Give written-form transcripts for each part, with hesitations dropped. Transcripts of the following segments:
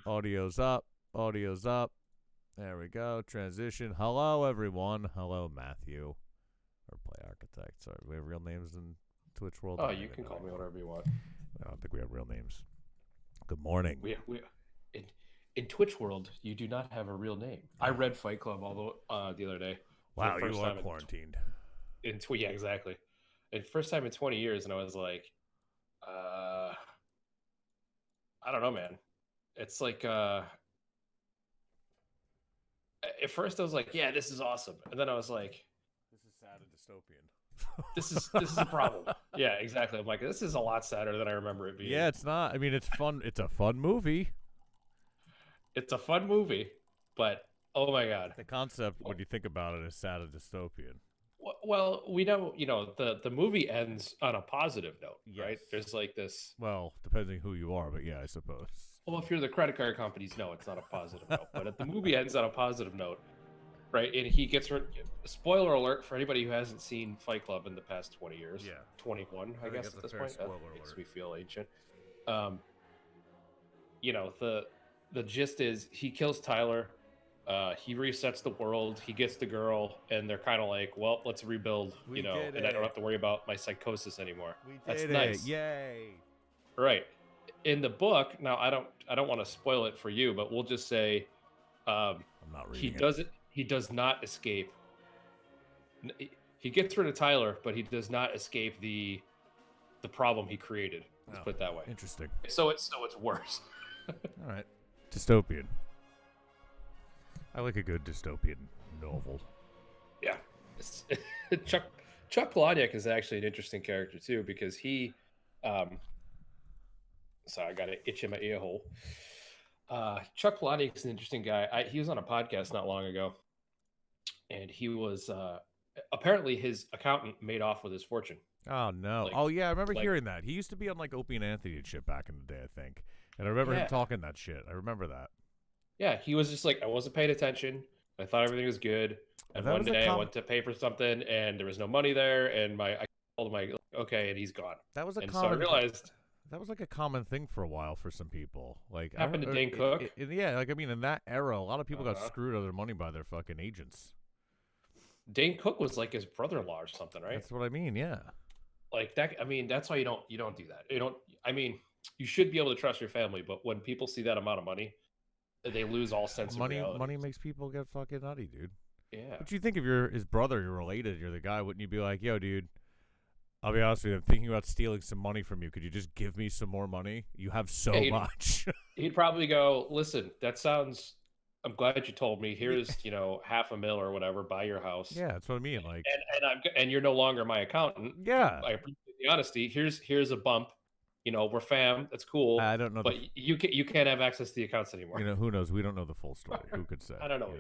Audio's up. Audio's up. There we go. Transition. Hello, everyone. Hello, Matthew. Or Play Architect. Sorry, we have real names in Twitch world. Oh, you can call me whatever you want. I don't think we have real names. Good morning. We in Twitch world, you do not have a real name. I read Fight Club the other day. Wow, you are quarantined. Yeah, exactly. And first time in 20 years, and I was like, I don't know, man. It's like at first I was like, yeah, this is awesome, and then I was like, this is sad and dystopian. this is a problem. Yeah, exactly. I'm like, this is a lot sadder than I remember it being. Yeah, it's not. I mean, it's fun. It's a fun movie. It's a fun movie, but oh my god, the concept when you think about it is sad and dystopian. Well, we know, the movie ends on a positive note, yes. Right? There's like this. Well, depending who you are, but yeah, I suppose. Well, if you're the credit card companies, no, it's not a positive note. But the movie ends on a positive note, right? And he gets spoiler alert for anybody who hasn't seen Fight Club in the past 20 years. Yeah, 21, I guess at this point. That makes me feel ancient. The gist is he kills Tyler. He resets the world. He gets the girl, and they're kind of like, "Well, let's rebuild," and I don't have to worry about my psychosis anymore. That's nice. Yay! Right. In the book, now I don't want to spoil it for you, but we'll just say, I'm not reading He does not escape. He gets rid of Tyler, but he does not escape the problem he created. Let's put it that way. Interesting. So it's worse. All right. Dystopian. I like a good dystopian novel. Yeah. Chuck Palahniuk is actually an interesting character too, because he sorry, I got an itch in my ear hole. Chuck Palahniuk is an interesting guy. He was on a podcast not long ago, and he was apparently his accountant made off with his fortune. Oh no! I remember hearing that. He used to be on like Opie and Anthony and shit back in the day, I think. And I remember him talking that shit. I remember that. Yeah, he was just like, I wasn't paying attention. I thought everything was good. And one day I went to pay for something, and there was no money there. And I told him, okay, and he's gone. That was so I realized that was like a common thing for a while for some people. Like happened to Dane Cook. In that era, a lot of people got screwed out of their money by their fucking agents. Dane Cook was like his brother-in-law or something, right? That's what I mean. Yeah. Like that. I mean, that's why you don't do that. You should be able to trust your family, but when people see that amount of money, they lose all sense of reality. Money makes people get fucking nutty, dude. Yeah. But you think if you're his brother, you're related, you're the guy, wouldn't you be like, yo, dude, I'll be honest with you, I'm thinking about stealing some money from you. Could you just give me some more money? You have so much. He'd probably go, listen, I'm glad you told me. Here's, $500,000 or whatever, buy your house. Yeah, that's what I mean. Like, and you're no longer my accountant. Yeah. I appreciate the honesty. Here's a bump. We're fam. That's cool. I don't know, but you can't have access to the accounts anymore. Who knows? We don't know the full story. Who could say? I don't know.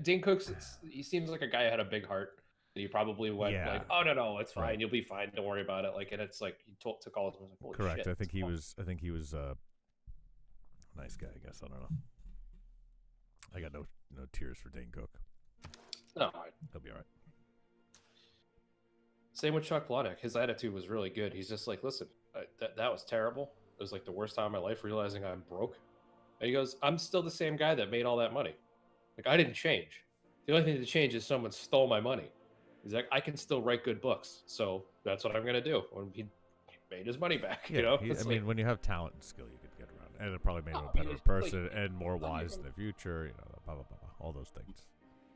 Dane Cook, he seems like a guy who had a big heart. And he probably went like, "Oh no, it's fine. Right. You'll be fine. Don't worry about it." Like, and it's like he took all his like, correct. Shit, I think he was a nice guy. I guess I don't know. I got no tears for Dane Cook. No, he'll be all right. Same with Chuck Palahniuk. His attitude was really good. He's just like, listen, that was terrible. It was like the worst time of my life, realizing I'm broke. And he goes, I'm still the same guy that made all that money. Like, I didn't change. The only thing that changed is someone stole my money. He's like, I can still write good books. So that's what I'm going to do. When he made his money back, when you have talent and skill, you can get around. And it probably made him a better person and more wise in the future. Blah, blah, blah, all those things.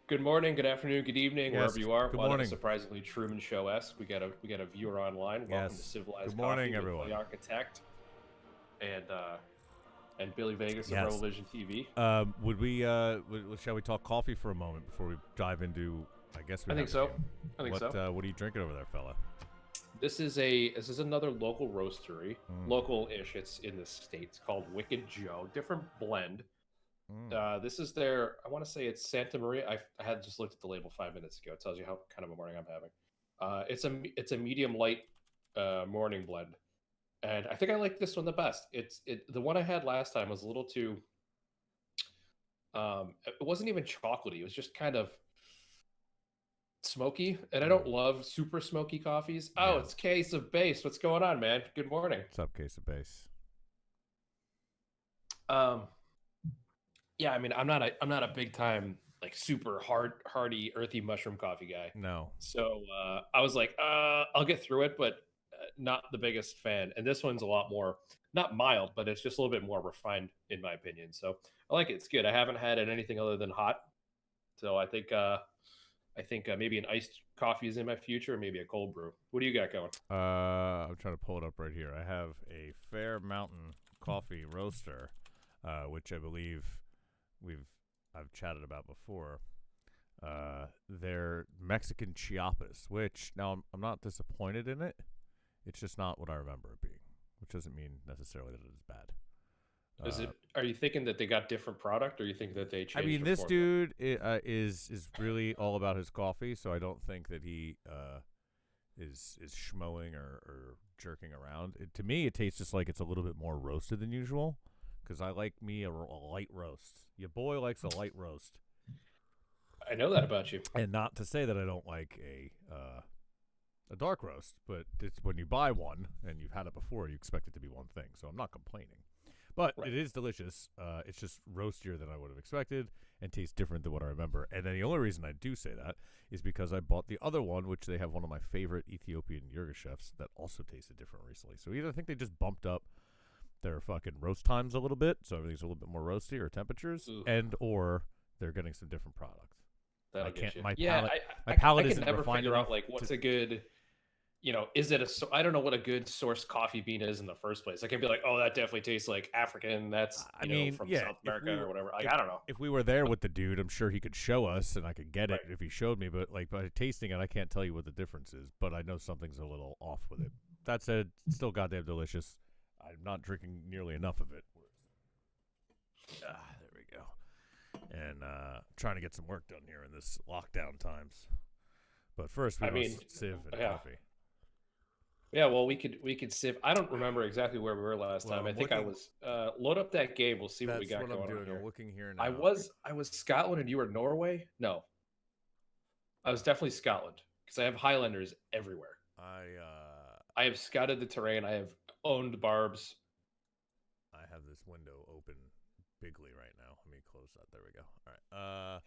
Good morning, good afternoon, good evening, wherever you are. Good morning. Surprisingly Truman Show-esque. We got a viewer online. Welcome to Civilized Coffee. Good morning, everyone. The Architect and Billy Vegas of Rebel Vision TV. Shall we talk coffee for a moment before we dive into? I guess we. I think so. What are you drinking over there, fella? This is another local roastery, local-ish. It's in the States, called Wicked Joe. Different blend. This is their, I want to say it's Santa Maria. I had just looked at the label 5 minutes ago. It tells you how kind of a morning I'm having. It's a medium light morning blend, and I think I like this one the best. The one I had last time was a little too. It wasn't even chocolatey. It was just kind of smoky, and I don't love super smoky coffees. Oh, it's Case of Base. What's going on, man? Good morning. What's up, Case of Base? Um, yeah, I mean, I'm not a big time like super hardy, earthy mushroom coffee guy. No. So I was like, I'll get through it, but not the biggest fan. And this one's a lot more not mild, but it's just a little bit more refined in my opinion. So I like it. It's good. I haven't had it anything other than hot. So I think maybe an iced coffee is in my future, or maybe a cold brew. What do you got going? I'm trying to pull it up right here. I have a Fair Mountain coffee roaster, which I believe I've chatted about before. They're Mexican Chiapas, which now I'm not disappointed in it. It's just not what I remember it being, which doesn't mean necessarily that it is bad. Is it? Are you thinking that they got different product, or you think that they changed? I mean, their this formula? dude is really all about his coffee, so I don't think that he is schmoing or jerking around. To me, it tastes just like it's a little bit more roasted than usual, because I like me a light roast. Your boy likes a light roast, I know that about you. and not to say that I don't like a dark roast, but it's when you buy one and you've had it before, you expect it to be one thing. So I'm not complaining. But Right. it is delicious. It's just roastier than I would have expected and tastes different than what I remember. And then the only reason I do say that is because I bought the other one, which they have one of my favorite Ethiopian Yirgachefs that also tasted different recently. So either I think they just bumped up their fucking roast times a little bit, so everything's a little bit more roasty or temperatures, Ooh, and or they're getting some different product. that'll I get can't. you. My Yeah, palate. My I palate can isn't never refined figure enough out like to. what's a good. Is it I don't know what a good source coffee bean is in the first place. I can be like, oh, that definitely tastes like African. That's I mean, from yeah. South America or whatever. Like If I don't know. if we were there with the dude, I'm sure he could show us, and I could get it Right. if he showed me. But like by tasting it, I can't tell you what the difference is. But I know something's a little off with it. That said, it's still goddamn delicious. I'm not drinking nearly enough of it. There we go. And trying to get some work done here in this lockdown times. But first, we I mean, must sieve and yeah, coffee. yeah. Well, we could sieve. I don't remember exactly where we were last Well, time. I I'm think I looking. was load up that game. We'll see what we That's got what I'm going on doing. I'm here. looking here I now. was I was Scotland and you were Norway. No, I was definitely Scotland because I have Highlanders everywhere. I have scouted the terrain. I have owned barbs. I have this window open bigly right now. Let me close that. There we go. All right.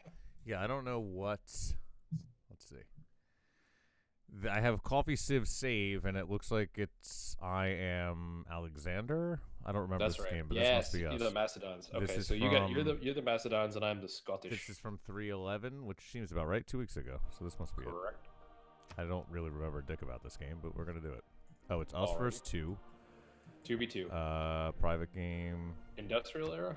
Yeah, I don't know what. Let's see. I have Coffee Civ save, and it looks like it's I am Alexander. I don't remember That's this right. game, but this must Yes, be you're us. the Macedons. This Okay, is so from you're the Macedons and I'm the this Scottish. is from 311, which seems about right. 2 weeks ago, so this must be it. Correct. I don't really remember a dick about this game, but we're gonna do it. Oh, it's us Alrighty. versus 2. 2v2. Private game, Industrial era?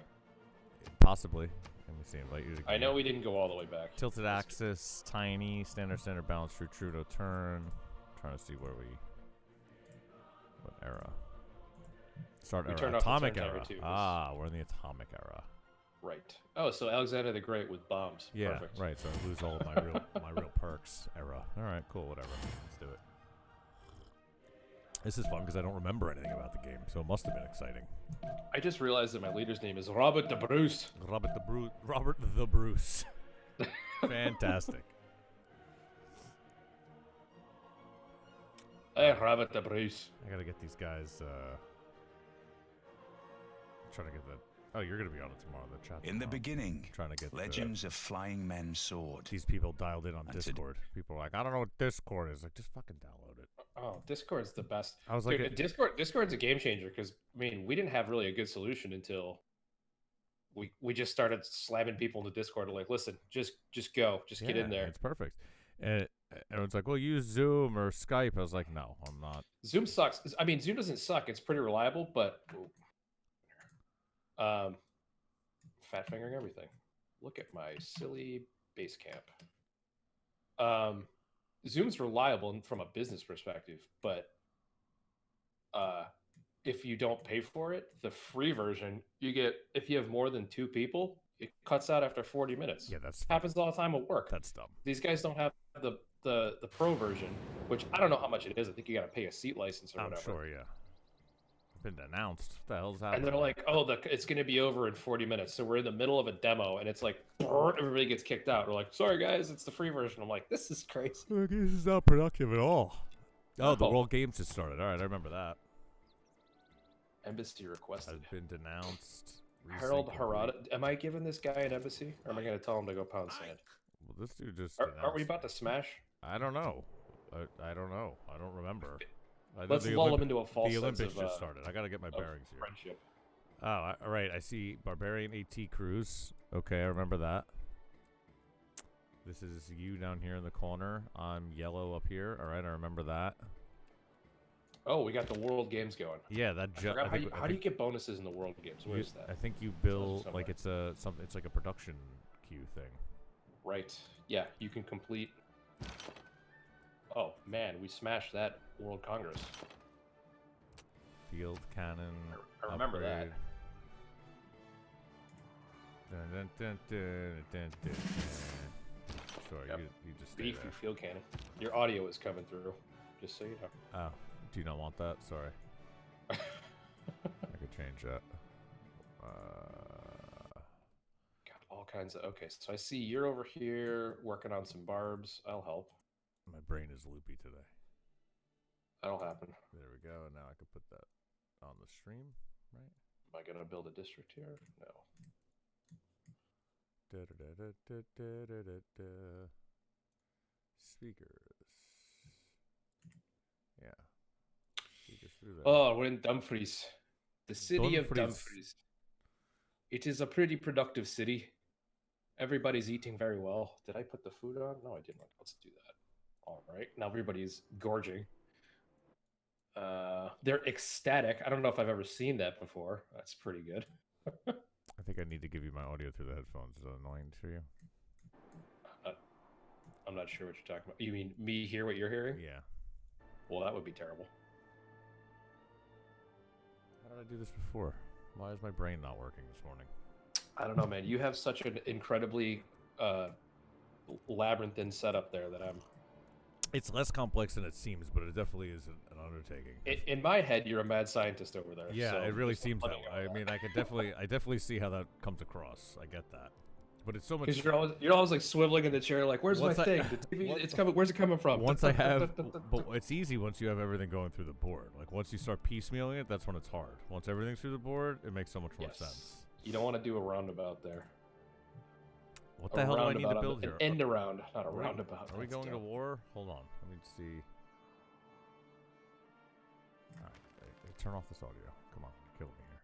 possibly. Let me see. Invite you to. I know we didn't go all the way back. Tilted axis, tiny, standard, balance, true, no turn. Trying to see what era. Start We era. turned off the Atomic turn era. timer too. We're in the atomic era. Right. Oh, so Alexander the Great with bombs. Yeah, Perfect. right. So I lose all of my real perks era. All right, cool, whatever. Let's do it. This is fun because I don't remember anything about the game, so it must have been exciting. I just realized that my leader's name is Robert the Bruce. Robert the Bruce. Fantastic. Hey, Robert the Bruce. I gotta get these guys. Trying to get that. Oh, you're gonna be on it tomorrow. The chat. In the beginning, trying to get Legends of Flying Men's Sword. these people dialed in on That's it. Discord. People are like, I don't know what Discord is. Like, just fucking download it. Oh, Discord's the best. I was like, Dude, Discord's a game changer because I mean we didn't have really a good solution until we just started slamming people in the Discord. Like, listen, just go, just get in there. It's perfect. And everyone's like, well, use Zoom or Skype. I was like, no, I'm not. Zoom sucks. I mean, Zoom doesn't suck. It's pretty reliable, but fat fingering everything. Look at my silly base camp. Zoom's reliable from a business perspective, but if you don't pay for it, the free version you get if you have more than 2 people, it cuts out after 40 minutes. Yeah, that's happens all the time at work. That's dumb. These guys don't have the pro version, which I don't know how much it is. I think you got to pay a seat license or whatever. I'm sure, yeah. Been announced. What the hell's happening? And they're like, oh, it's going to be over in 40 minutes. So we're in the middle of a demo, and it's like, everybody gets kicked out. We're like, sorry, guys, it's the free version. I'm like, this is crazy. This is not productive at all. Oh, the Oh. World Games just started. All right, I remember that. Embassy requested. Has been denounced. Harold Recent Harada. complete. Am I giving this guy an embassy, or am I going to tell him to go pound sand? Well, this dude just Aren't we announced about to smash? I don't know. I don't know. I don't remember. I know Let's the lull him into a false the sense Olympics of, just started. I gotta get my bearings here. friendship. Oh, all right. I see Barbarian AT Cruise. Okay, I remember that. This is you down here in the corner. I'm yellow up here. All right, I remember that. Oh, we got the World Games going. Yeah, that. How do you get bonuses in the World Games? Where is that? I think you build somewhere. like it's like a production queue thing. Right. Yeah, you can complete. Oh man, we smashed that World Congress. Field cannon. I remember that. upgrade. Dun, dun, dun, dun, dun, dun, dun. Sorry, Yep. you just stay Beefy there. field cannon. Your audio is coming through. Just so you know. Oh, do you not want that? Sorry. I could change that. Got all kinds of. Okay, so I see you're over here working on some barbs. I'll help. My brain is loopy today. That'll happen. There we go. And now I can put that on the stream, right? Am I gonna build a district here? No. Da, da, da, da, da, da, da, da. Speakers. Yeah. Speakers through there. Oh, we're in Dumfries, the city of Dumfries. Dumfries. It is a pretty productive city. Everybody's eating very well. Did I put the food on? No, I didn't. Let's do that. All right. Now everybody's gorging. They're ecstatic. I don't know if I've ever seen that before. That's pretty good. I think I need to give you my audio through the headphones. Is that annoying for you? I'm not sure what you're talking about. You mean me hear what you're hearing? Yeah. Well, that would be terrible. How did I do this before? Why is my brain not working this morning? I don't know, man. You have such an incredibly labyrinthine setup there that I'm. It's less complex than it seems, but it definitely is an undertaking. In my head, you're a mad scientist over there. Yeah, so it really there's no seems that letting way. go of I mean, I definitely see how that comes across. I get that, but it's so much. Because you're always like swiveling in the chair, like, "Where's my Once I- thing? The TV, it's coming. Where's it coming from?" Once I have, but it's easy once you have everything going through the board. Like once you start piecemealing it, that's when it's hard. Once everything's through the board, it makes so much more sense. You don't want to do a roundabout there. What the hell do I need to build here? An end around, not a Are we- roundabout. Are we That's going to dumb. war? Hold on, let me see. All right, hey, turn off this audio. Come on, you're killing me here.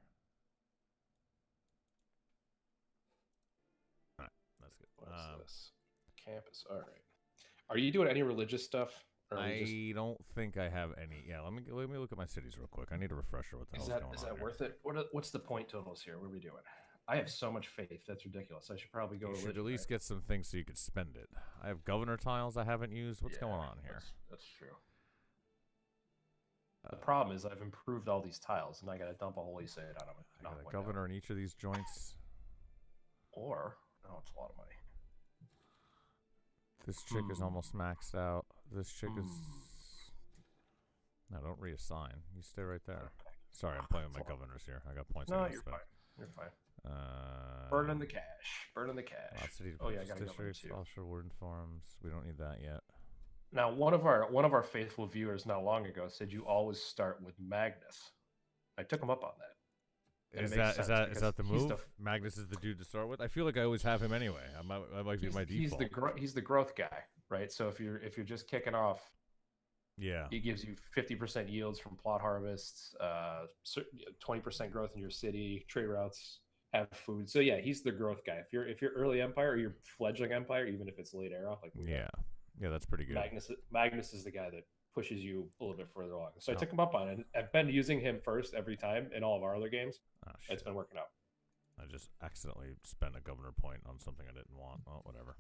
All right, that's good. What's this? Campus. All right. Are you doing any religious stuff? Or are we just- I don't think I have any. Yeah, let me look at my cities real quick. I need a refresher. What the hell Is is that going is on that here. worth it? What's the point totals here? What are we doing? I have so much faith. That's ridiculous. I should probably go. You should religion, at least right? get some things so you could spend it. I have governor tiles I haven't used. What's going Yeah, on here? That's true. The problem is I've improved all these tiles, and I got to dump a holy site on them. I got a governor in each of these joints. Or no, it's a lot of money. This chick is almost maxed out. This chick is. No, don't reassign. You stay right there. Sorry, I'm playing with my governors here. I got points. I No, gotta you're spend. fine. You're fine. Uh, Burning the cash. Burning the cash. Cities, Oh yeah, I got to go districts, too. offshore warden farms. We don't need that yet. Now, one of our faithful viewers not long ago said you always start with Magnus. I took him up on that. And Is it makes that sense the because he's move? Magnus is the dude to start with. I feel like I always have him anyway. I might be my default. He's the growth guy, right? So if you're just kicking off, yeah, he gives you 50% yields from plot harvests, 20% growth in your city, trade routes, have food. So yeah, he's the growth guy. If you're early empire or you're fledgling empire, even if it's late era, like yeah, that's pretty good. Magnus is the guy that pushes you a little bit further along. So I took him up on it. I've been using him first every time in all of our other games. Oh, it's been working out. I just accidentally spent a governor point on something I didn't want. Oh, whatever.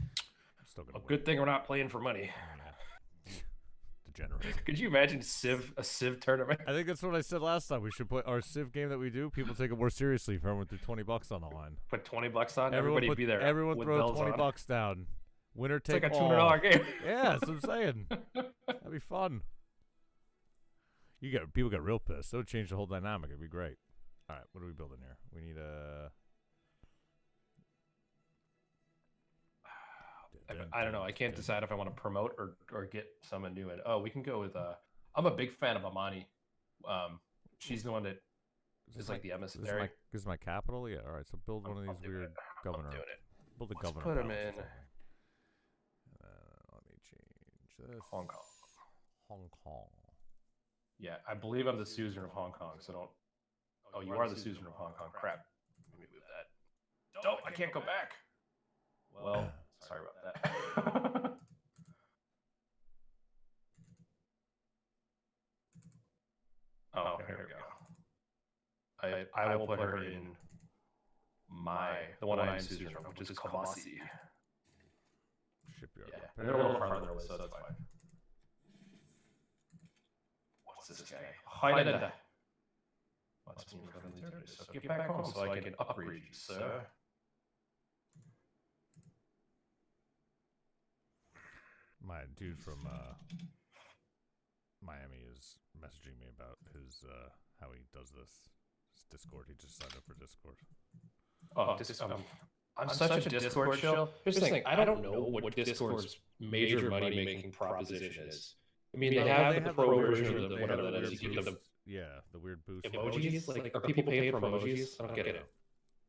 I'm still gonna win. Good thing we're not playing for money. Degenerate. Could you imagine a Civ tournament? I think that's what I said last time. We should put our Civ game that we do. People take it more seriously if everyone threw $20 on the line. Put $20 on. Everybody be there. Everyone with throw bells on. $20 down. Winner It's take like a all. $200 game. Yeah, that's what I'm saying. That'd be fun. People get real pissed. That would change the whole dynamic. It'd be great. All right, what are we building here? We need a. I don't know. I can't decide if I want to promote or get someone new in. Oh, we can go with. I'm a big fan of Amani. She's the one that is like the emissary. This is my capital? Yeah, alright, so build one of these weird governor. I'm doing it. Build a Let's governor. put him palace or in something. Let me change this. Hong Kong. Hong Kong. Yeah, I believe I'm the suzerain of Hong Kong, so don't... Oh, you are the suzerain of Hong Kong. Crap. Let me move that. Don't, I can't go back. Well, sorry about that. Oh, here we go. I will put her in the one I'm suzerain of, which is Kamasi. Shipyard. Yeah, they're a little farther away, so that's fine. What's this guy? Haida. What's me for the territory? So get back home so I can upgrade you, sir. My dude from Miami is messaging me about his how he does this. His Discord. He just signed up for Discord. Oh, I'm such a Discord shill. Here's the thing, I don't know what Discord's major money-making proposition is. I mean, they have the pro version of the whatever that is. You give them the weird boost. emojis. Like, are people paying for emojis? I don't get it.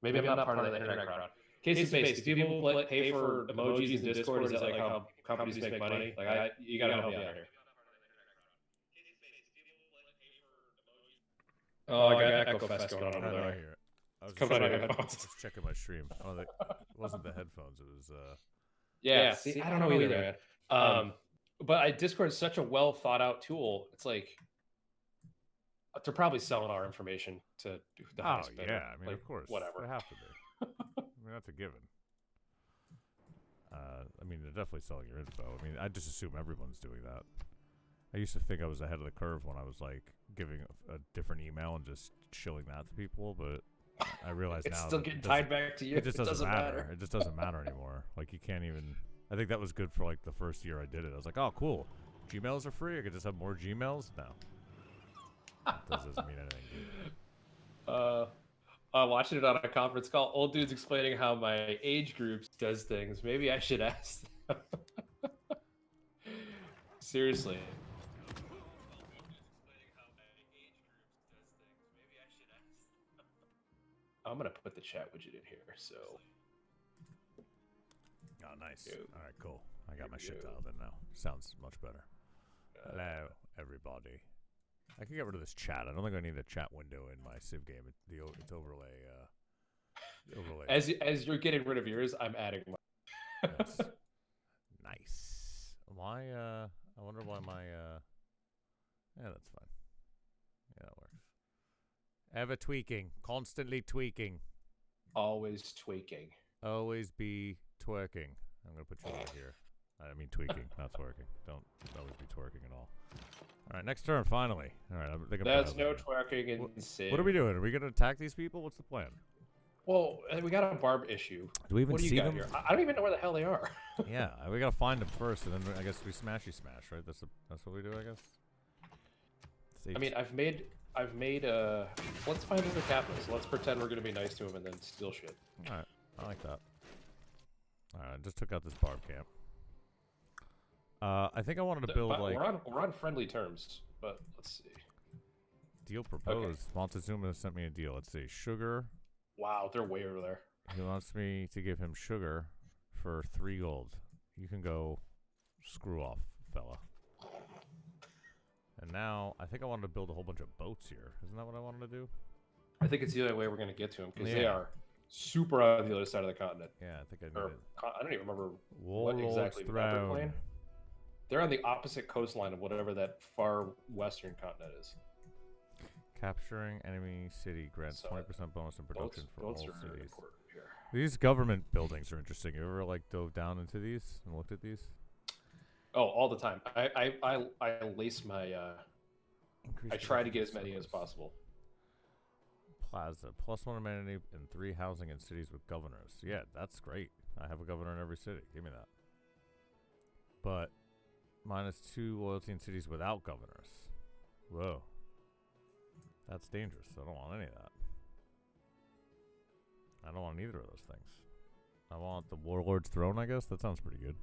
Maybe I'm not part of the internet crowd. Case in base, do people pay for emojis in Discord? Is that like how companies make money? Like, you gotta help me out here. Oh, I got Echo Fest going on over there. I was coming out of your headphones. Just checking my stream. Oh, it wasn't the headphones. It was Yeah. See, I don't know either, man. But Discord is such a well thought out tool. It's like they're probably selling our information to the highest bidder. Yeah, I mean, like, of course, whatever. They have to be. I mean, that's a given. I mean, they're definitely selling your info. I mean, I just assume everyone's doing that. I used to think I was ahead of the curve when I was like giving a different email and just shilling that to people, but I realize it's now still getting tied back to you. It just doesn't matter. It just doesn't matter anymore. Like, you can't even. I think that was good for like the first year I did it. I was like, oh, cool. Gmails are free. I could just have more Gmails. No, that doesn't mean anything. Watching it on a conference call, old dudes explaining how my age group does things. Maybe I should ask them. Seriously. I'm gonna put the chat widget in here. So. Oh, nice. All right, cool. I got my shit dialed in now. Sounds much better. Hello, everybody. I can get rid of this chat. I don't think I need a chat window in my Civ game. It's overlay. As you're getting rid of yours, I'm adding mine. Yes. Nice. Why? I wonder why my. Yeah, that's fine. Yeah, that works. Ever tweaking, constantly tweaking. Always tweaking. Always be twerking. I'm gonna put you over here. I mean tweaking, not twerking. Don't always be twerking at all. All right, next turn, finally. All right, I think I'm That's no twerking in Civ. What are we doing? Are we gonna attack these people? What's the plan? Well, we got a barb issue. Do we even what do you see got them? Here? I don't even know where the hell they are. Yeah, we gotta find them first, and then I guess we smashy smash, right? That's what we do, I guess. I mean, I've made. Let's find other capitals. Let's pretend we're gonna be nice to him and then steal shit. All right, I like that. All right, I just took out this barb camp. I think I wanted to build like we're on friendly terms, but let's see. Deal proposed. Okay. Montezuma sent me a deal. Let's see. Sugar. Wow, they're way over there. He wants me to give him sugar for 3 gold. You can go screw off, fella. And now, I think I wanted to build a whole bunch of boats here. Isn't that what I wanted to do? I think it's the only way we're going to get to them, because they are super on the other side of the continent. Yeah, I think I need it. I don't even remember what exactly they're playing. They're on the opposite coastline of whatever that far western continent is. Capturing enemy city grants 20% bonus in production for all cities. Here. These government buildings are interesting. You ever like dove down into these and looked at these? Oh, all the time. I lace my. I try to get as many as possible. Plaza +1 amenity and 3 housing in cities with governors. Yeah, that's great. I have a governor in every city. Give me that. But -2 loyalty in cities without governors. Whoa. That's dangerous. I don't want any of that. I don't want either of those things. I want the warlord's throne, I guess. That sounds pretty good.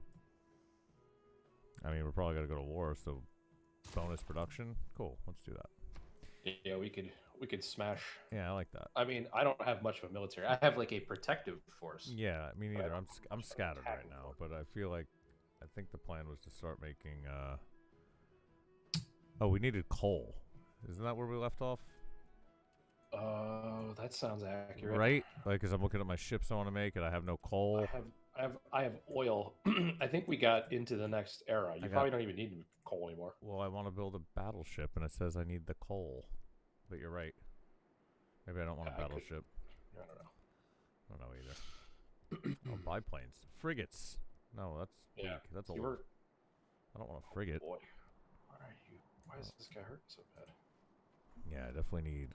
I mean, we're probably going to go to war, so bonus production. Cool. Let's do that. Yeah, we could We could smash. Yeah, I like that. I mean, I don't have much of a military. I have like a protective force. Yeah, me neither. I'm Just scattered right attacking now, force. but I think the plan was to start making. Oh, we needed coal. Isn't that where we left off? Oh, that sounds accurate. Right? Like, cause I'm looking at my ships I want to make, and I have no coal. I have oil. I think we got into the next era. You probably don't even need coal anymore. Well, I want to build a battleship, and it says I need the coal. But you're right. Maybe I don't want a battleship. I don't know. I don't know either. Oh, biplanes, frigates. No, that's weak. That's old. I don't want a frigate. Boy, why are you? Why is this guy hurting so bad? Yeah, I definitely need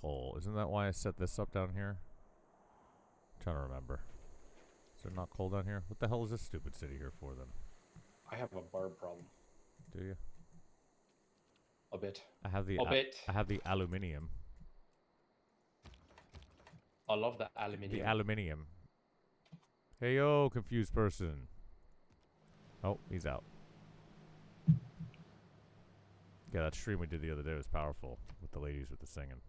coal. Isn't that why I set this up down here? I'm trying to remember. Is there not coal down here? What the hell is this stupid city here for then? I have a barb problem. Do you? A bit. I have the I have the aluminium. I love the aluminium. The aluminium. Hey yo, confused person. Oh, he's out. Yeah, that stream we did the other day was powerful with the ladies with the singing.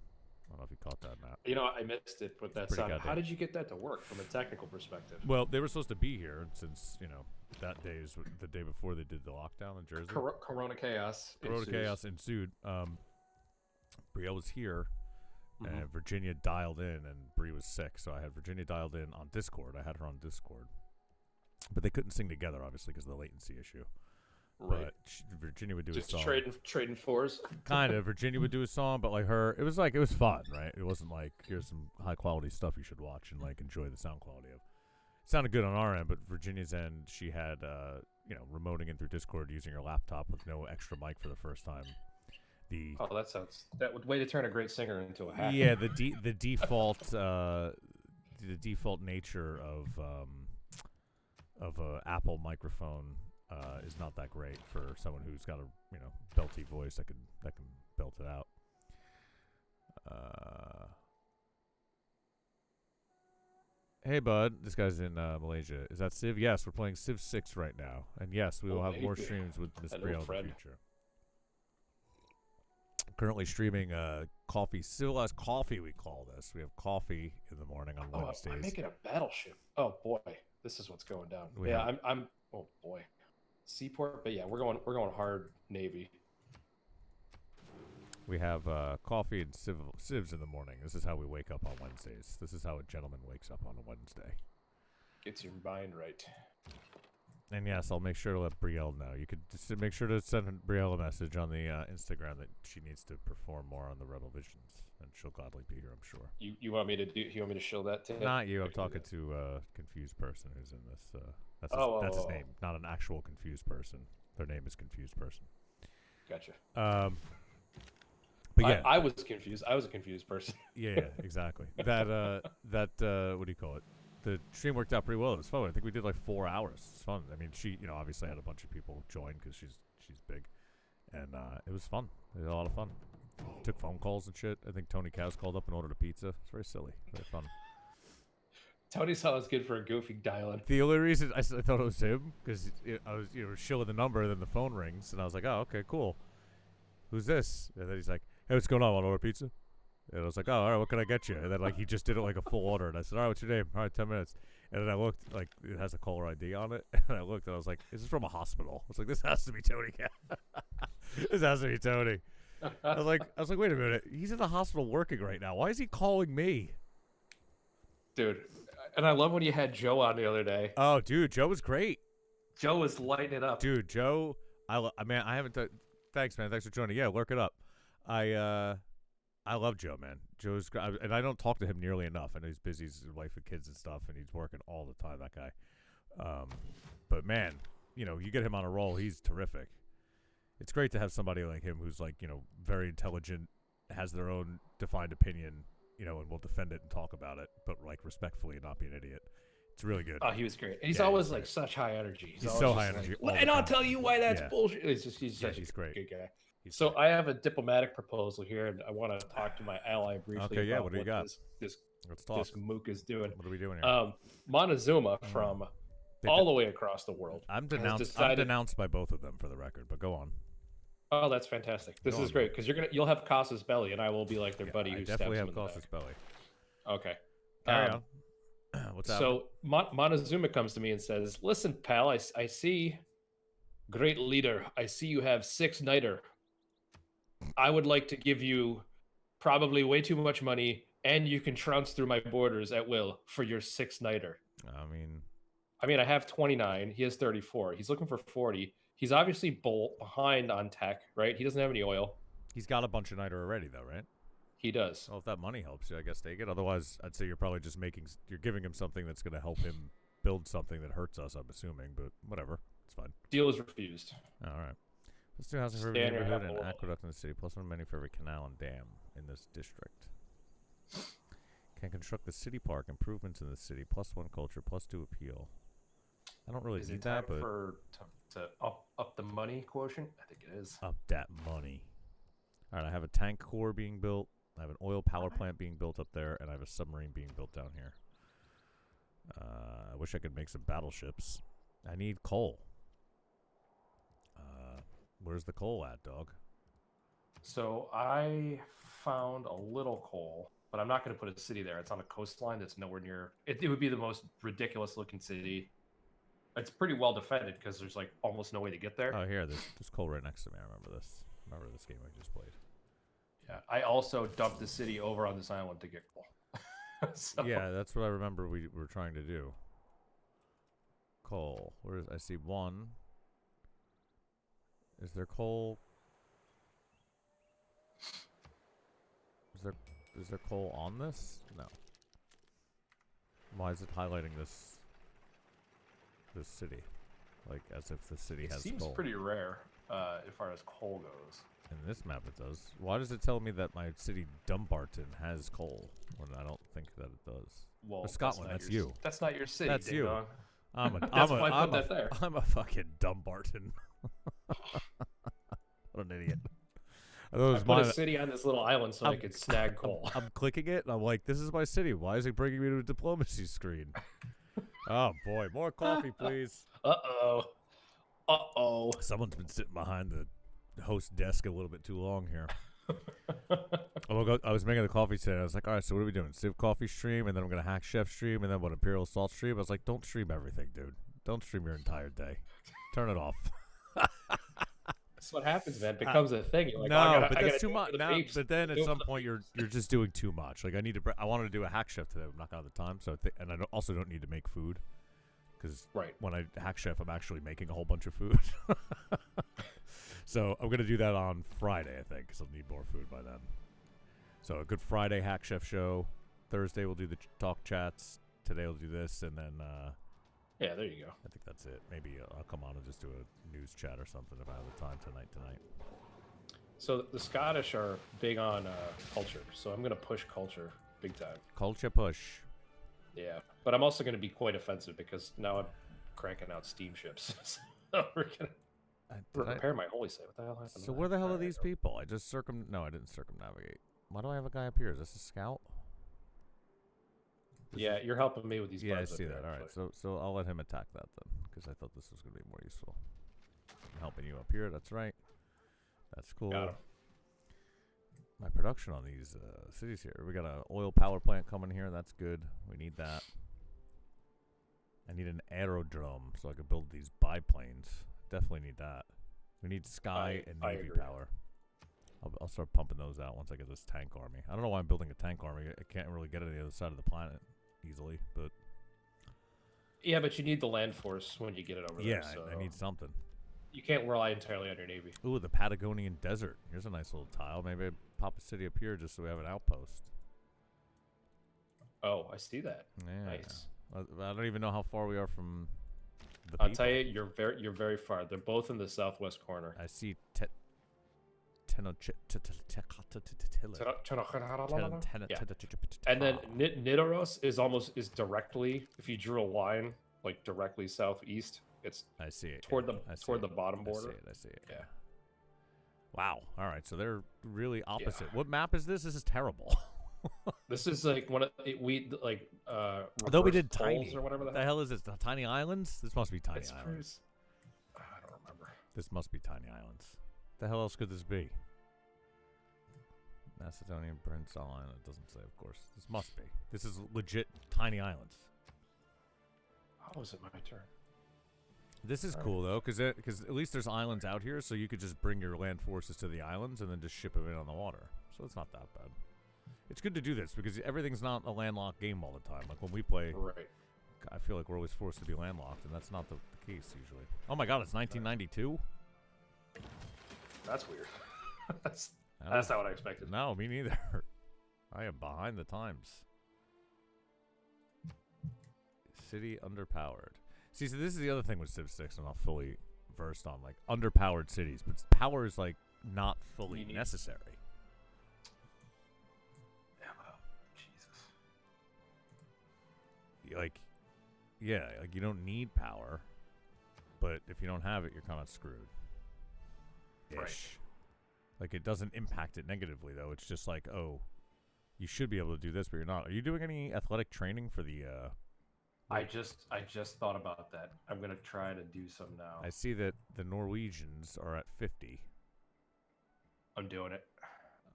I don't know if you caught that, Matt. You know, I missed it with that Pretty sound. goddamn. How did you get that to work from a technical perspective? Well, they were supposed to be here since, that day is the day before they did the lockdown in Jersey. Corona chaos. Corona chaos ensued. Brielle was here, and Virginia dialed in, and Brie was sick, so I had Virginia dialed in on Discord. I had her on Discord. But they couldn't sing together, obviously, because of the latency issue. Right. But Virginia would do just a song. trading fours. Kind of. Virginia would do a song, but it was fun, right? It wasn't like, here's some high quality stuff you should watch and enjoy the sound quality of. It sounded good on our end, but Virginia's end, she had, remoting in through Discord using her laptop with no extra mic for the first time. That would way to turn a great singer into a hack. Yeah, the default nature of a Apple microphone is not that great for someone who's got a belty voice that can belt it out. Hey bud, this guy's in Malaysia. Is that Civ? Yes, we're playing Civ 6 right now, and yes, we will have more streams with Miss Brielle in the future. Currently streaming coffee, Civilized Coffee. We call this. We have coffee in the morning on Wednesdays. I'm making a battleship. Oh boy, this is what's going down. I'm. Oh boy, seaport. But yeah, we're going hard Navy. We have coffee and civs in the morning. This is how we wake up on Wednesdays. This is how a gentleman wakes up on a Wednesday. Gets your mind right. And yes, I'll make sure to let Brielle know. You could just make sure to send Brielle a message on the Instagram that she needs to perform more on the Rebel Visions, and she'll gladly be here, I'm sure. You want me to do? You want me to show that to him? Not you. I'm talking to a confused person who's in this. That's his name, not an actual confused person. Their name is Confused Person. Gotcha. But yeah, I was confused. I was a confused person. yeah, exactly. That what do you call it? The stream worked out pretty well. It was fun. I think we did 4 hours. It's fun. I mean, she, obviously had a bunch of people join because she's big, and it was fun. It was a lot of fun. Took phone calls and shit. I think Tony Cows called up and ordered a pizza. It's very silly, very fun. Tony saw us good for a goofy dial-in. The only reason I thought it was him because I was showing the number, and then the phone rings, and I was like, oh, okay, cool. Who's this? And then he's like, hey, what's going on? Want to order pizza? And I was like, oh, all right, what can I get you? And then, he just did it like a full order. And I said, all right, what's your name? All right, 10 minutes. And then I looked, it has a caller ID on it. And I looked, and I was like, is this from a hospital? I was like, this has to be Tony. This has to be Tony. I was like, wait a minute. He's in the hospital working right now. Why is he calling me? Dude, and I love when you had Joe on the other day. Oh, dude, Joe was great. Joe was lighting it up. Dude, Joe, I haven't, thanks, man. Thanks for joining. Yeah, look it up. I love Joe, man. Joe's and I don't talk to him nearly enough. I know he's busy, his wife and kids and stuff, and he's working all the time. That guy, but man, you get him on a roll. He's terrific. It's great to have somebody like him who's very intelligent, has their own defined opinion, and will defend it and talk about it, but respectfully and not be an idiot. It's really good. Oh, he was great. And he's always such high energy. He's so high energy. And I'll tell you why that's bullshit. He's great. Good guy. So I have a diplomatic proposal here, and I want to talk to my ally briefly. Okay, yeah. about what do you got? This mook is doing. What are we doing here? Montezuma from all the way across the world. I'm denounced by both of them for the record, but go on. Oh, that's fantastic. This is great because you'll have Casus Belli, and I will be like their buddy I who definitely stabs have him in the Casus back. Belli. Okay. Carry on. What's happening? So Montezuma comes to me and says, "Listen, pal, I see, great leader. I see you have 6 Niter. I would like to give you probably way too much money, and you can trounce through my borders at will for your 6 Niter." I mean, I have 29. He has 34. He's looking for 40. He's obviously behind on tech, right? He doesn't have any oil. he's got a bunch of niter already, though, right? He does. Well, if that money helps you, I guess take it. Otherwise, I'd say you're probably just you're giving him something that's going to help him build something that hurts us, I'm assuming, but whatever. It's fine. Deal is refused. All right. Let's do housing for every Standard neighborhood and level. aqueduct in the city, plus 1 money for every canal and dam in this district. Can construct the city park, improvements in the city, plus 1 culture, plus 2 appeal. I don't really Is need it time that, but to up the money quotient? I think it is. up that money. All right, I have a tank core being built. I have an oil power plant being built up there, and I have a submarine being built down here. I wish I could make some battleships. I need coal. Where's the coal at, dog? So I found a little coal, but I'm not going to put a city there. It's on a coastline that's nowhere near. It would be the most ridiculous looking city. It's pretty well defended because there's like almost no way to get there. Oh, here, there's coal right next to me. I remember this. Remember this game I just played. Yeah, I also dumped the city over on this island to get coal. So, Yeah, that's what I remember we were trying to do. Coal. I see 1. Is there coal? Is there coal on this? No. Why is it highlighting this city? Like as if the city has seems coal. pretty rare as far as coal goes. In this map it does. Why does it tell me that my city Dumbarton has coal when I don't think that it does? Well, Scotland, that's you. That's not your city. That's you. ding-dong. I'm a fucking Dumbarton. What an idiot. I put a city on this little island so I could snag coal. I'm clicking it and I'm like, this is my city. Why is it bringing me to a diplomacy screen? Oh boy, more coffee, please. Uh-oh. Someone's been sitting behind the host desk a little bit too long here. I was making the coffee today. I was like, all right, so what are we doing? Civ Coffee stream, and then I'm going to Hack Chef stream, and then what, Imperial Salt stream? I was like, don't stream everything, dude. Don't stream your entire day. Turn it off. That's what happens, man. It becomes a thing. You're like, no, but that's too much. But then at some point, you're just doing too much. Like I wanted to do a Hack Chef today. I'm not out of the time, so and I also don't need to make food because when I Hack Chef, I'm actually making a whole bunch of food. So I'm gonna do that on Friday, I think, because I'll need more food by then. So a good Friday Hack Chef show. Thursday we'll do the talk chats. Today we'll do this, and then yeah, there you go. I think that's it. Maybe I'll come on and just do a news chat or something if I have the time tonight. So the Scottish are big on culture, so I'm gonna push culture big time. Culture push. Yeah, but I'm also gonna be quite offensive because now I'm cranking out steamships. So we're gonna repair my holy site. What the hell happened? So where the hell are these people? I just No, I didn't circumnavigate. Why do I have a guy up here? Is this a scout? Yeah, you're helping me with these. Yeah, I see that. All right, so I'll let him attack that then, because I thought this was going to be more useful. I'm helping you up here. That's right. That's cool. Got him. My production on these cities here. We got an oil power plant coming here. That's good. We need that. I need an aerodrome so I can build these biplanes. Definitely need that. We need sky and navy power. I'll start pumping those out once I get this tank army. I don't know why I'm building a tank army. I can't really get it on the other side of the planet easily, but yeah, but you need the land force when you get it over there. Yeah, so I need something. You can't rely entirely on your navy. Ooh, the Patagonian desert. Here's a nice little tile. Maybe I pop a city up here just so we have an outpost. Oh, I see that. Yeah. Nice. I don't even know how far we are from the I'll people. tell you, you're very far. They're both in the southwest corner. I see And then Nidaros is directly, if you drew a line like directly southeast, it's I see it toward the bottom border. I see it. Yeah. Wow. All right. So they're really opposite. Yeah. What map is this? This is terrible. This is like one of we like Though we did tiny or whatever the hell is this? The tiny islands? This must be tiny islands. I don't remember. This must be tiny islands. The hell else could this be? Macedonian Prince Island. It doesn't say, of course. This must be. This is legit tiny islands. How is it my turn? This is cool though, because at least there's islands out here, so you could just bring your land forces to the islands and then just ship them in on the water. So it's not that bad. It's good to do this because everything's not a landlocked game all the time. Like when we play, Right. I feel like we're always forced to be landlocked, and that's not the case usually. Oh my god, it's 1992. That's weird. that's That was- not what I expected. No, me neither. I am behind the times. City underpowered. See, so this is the other thing with Civ 6 I'm not fully versed on, like underpowered cities, but power is like not fully necessary. Jesus. Like, yeah, like you don't need power, but if you don't have it, you're kind of screwed. Ish. Right. Like it doesn't impact it negatively though. It's just like, oh, you should be able to do this, but you're not. Are you doing any athletic training for the? I just thought about that. I'm gonna try to do some now. I see that the Norwegians are at 50. I'm doing it.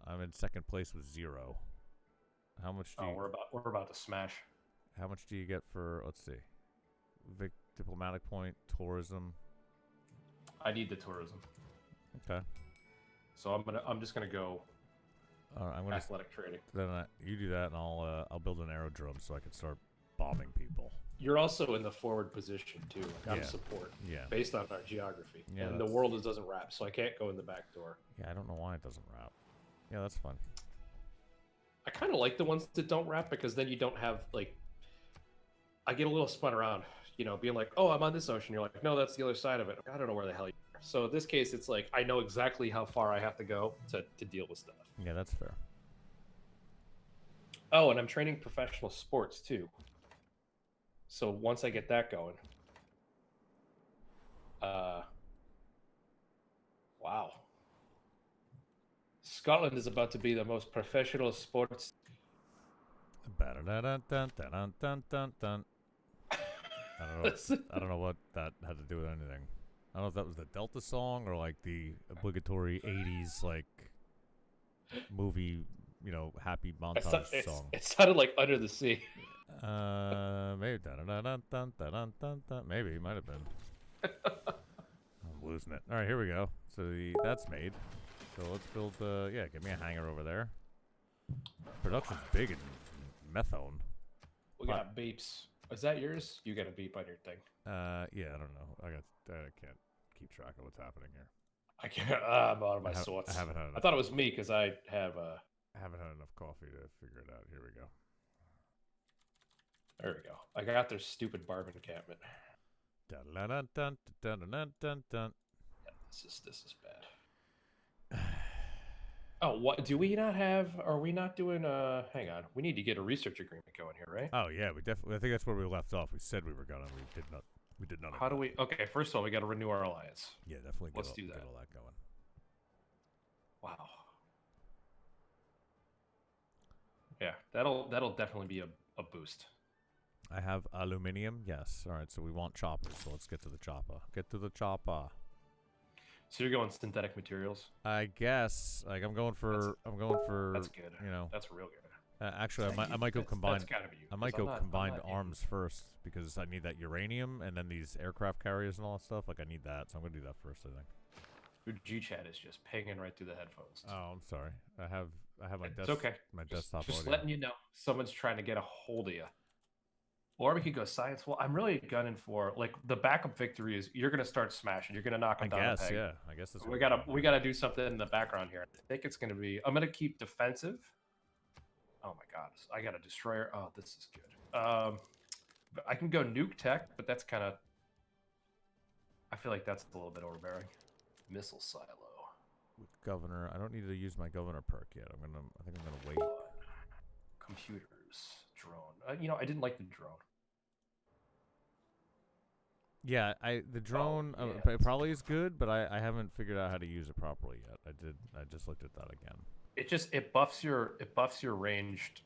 I'm in second place with 0. How much do Oh, you, we're about to smash. how much do you get for? Let's see, diplomatic point, tourism. I need the tourism, Okay. so I'm just gonna go I'm gonna athletic training. then you do that, and I'll build an aerodrome so I can start bombing people. You're also in the forward position too. Like I'm Yeah. support Yeah. based on our geography, Yeah, and the that's- world doesn't wrap, so I can't go in the back door. Yeah, I don't know why it doesn't wrap. Yeah, that's fun. I kind of like the ones that don't wrap because then you don't have like. I get a little spun around, being like, "Oh, I'm on this ocean." You're like, "No, that's the other side of it." I don't know where the hell you are. So in this case, it's like I know exactly how far I have to go to deal with stuff. Yeah, that's fair. Oh, and I'm training professional sports too. So once I get that going, wow. Scotland is about to be the most professional sports. Ba-da-da-dun-dun-dun-dun-dun-dun. I don't know what that had to do with anything. I don't know if that was the Delta song or like the obligatory 80s like movie, happy montage song. It sounded like Under the Sea. Maybe dun-dun-dun-dun-dun-dun-dun. Maybe it might have been. I'm losing it. All right, here we go. So that's made. So let's build. Give me a hangar over there. Production's big in methone. We got beeps. Is that yours? You got a beep on your thing. Yeah, I don't know. I can't keep track of what's happening here. I can't. I'm out of my I sorts. haven't had enough. I thought it was me because I have. I haven't had enough coffee to figure it out. Here we go. There we go. I got their stupid barb encampment. Dun-dun-dun-dun-dun-dun-dun-dun. Yeah, this is bad. Oh, what do we not have? Are we not doing? Hang on. We need to get a research agreement going here, right? Oh yeah, we definitely. I think that's where we left off. We said we were gonna. We did not. We did not. How do we? Okay, first of all, we got to renew our alliance. Yeah, definitely. Let's do Get that. all that going. Wow. Yeah, that'll definitely be a boost. I have aluminium. Yes. All right. So we want choppers. So let's get to the chopper. Get to the chopper. So you're going synthetic materials. I guess. Like I'm going for. That's good. That's real good. Actually, I might go combine. That's gotta be you. I might 'cause go I'm combined not arms first because I need that uranium and then these aircraft carriers and all that stuff. Like I need that, so I'm gonna do that first. I think. Your G-chat is just pinging right through the headphones. Oh, I'm sorry. I have my It's okay. my Just desktop audio. letting you know someone's trying to get a hold of you. Or we could go science. Well, I'm really gunning for like the backup victory is you're gonna start smashing. You're gonna knock I them down. guess. A peg. Yeah. I guess that's. We gotta do something in the background here. I think it's gonna be. I'm gonna keep defensive. Oh my god! I got a destroyer. Oh, this is good. I can go nuke tech, but that's kind of. I feel like that's a little bit overbearing. Missile silo. With governor, I don't need to use my governor perk yet. I think I'm gonna wait. Computers, drone. I didn't like the drone. Yeah, the drone yeah, it probably is good, but I haven't figured out how to use it properly yet. I just looked at that again. It buffs your ranged,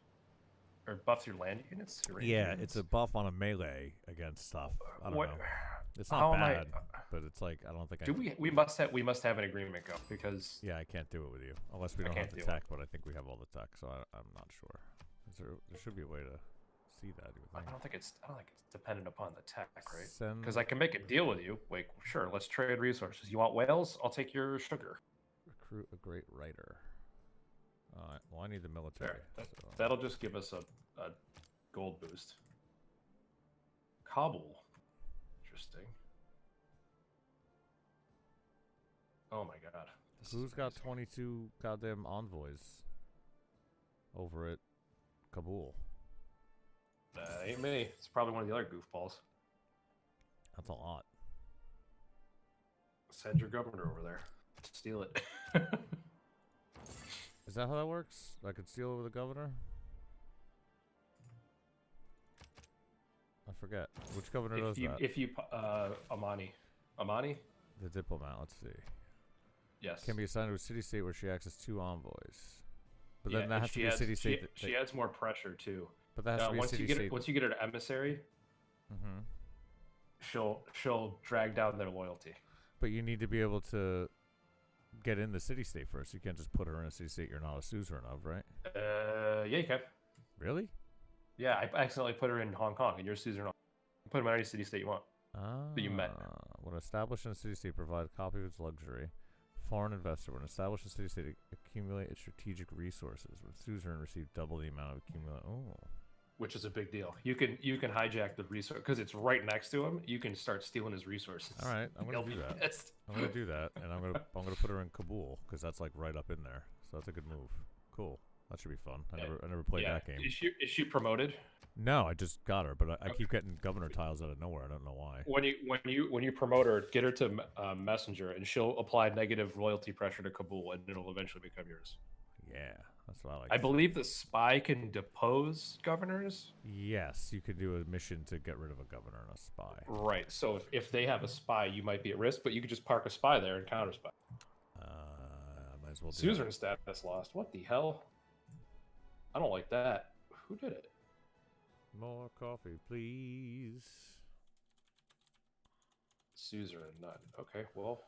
or buffs your land units. Your range Yeah, units. it's a buff on a melee against stuff. I don't know. It's not bad, but it's like I don't think I. We must have an agreement go because yeah, I can't do it with you unless we don't have the tech, but I think we have all the tech, so I'm not sure. There should be a way to see that. I don't think it's dependent upon the tech, right? Send. Because I can make a deal with you. Like, sure, let's trade resources. You want whales? I'll take your sugar. Recruit a great writer. Well, I need the military. So. That'll just give us a gold boost. Kabul. Interesting. Oh my god. Who's got 22 goddamn envoys over at Kabul? Ain't me. It's probably one of the other goofballs. That's a lot. Send your governor over there. Steal it. Is that how that works? I could steal over the governor? I forget. Which governor does that? If you, Amani. Amani? The diplomat, let's see. Yes. Can be assigned to a city-state where she acts as 2 envoys. But then yeah, that has to be a city-state. She adds more pressure, too. But that has to be a city-state. Once you get an emissary, she'll drag down their loyalty. But you need to be able to get in the city-state first. You can't just put her in a city-state you're not a suzerain of, right? Yeah, you can. Really? Yeah, I accidentally put her in Hong Kong, and you're a suzerain. You put her in any city-state you want. That you met. When established in a city-state, provide a copy of its luxury. Foreign investor. When established in a city-state, accumulate its strategic resources. When suzerain, receive double the amount of accumulate. Oh. Which is a big deal. You can hijack the resource because it's right next to him. You can start stealing his resources. All right, I'm gonna do that. I'm gonna do that, and I'm gonna put her in Kabul because that's like right up in there. So that's a good move. Cool. That should be fun. I never played that game. Is she promoted? No, I just got her, but I keep getting governor tiles out of nowhere. I don't know why. When you promote her, get her to messenger, and she'll apply negative royalty pressure to Kabul, and it'll eventually become yours. Yeah, that's what I like. I believe the spy can depose governors. Yes, you could do a mission to get rid of a governor and a spy. Right. So if they have a spy, you might be at risk, but you could just park a spy there and counter spy. Might as well do Suzerain status lost. What the hell? I don't like that. Who did it? More coffee, please. Suzerain, none. Okay, well.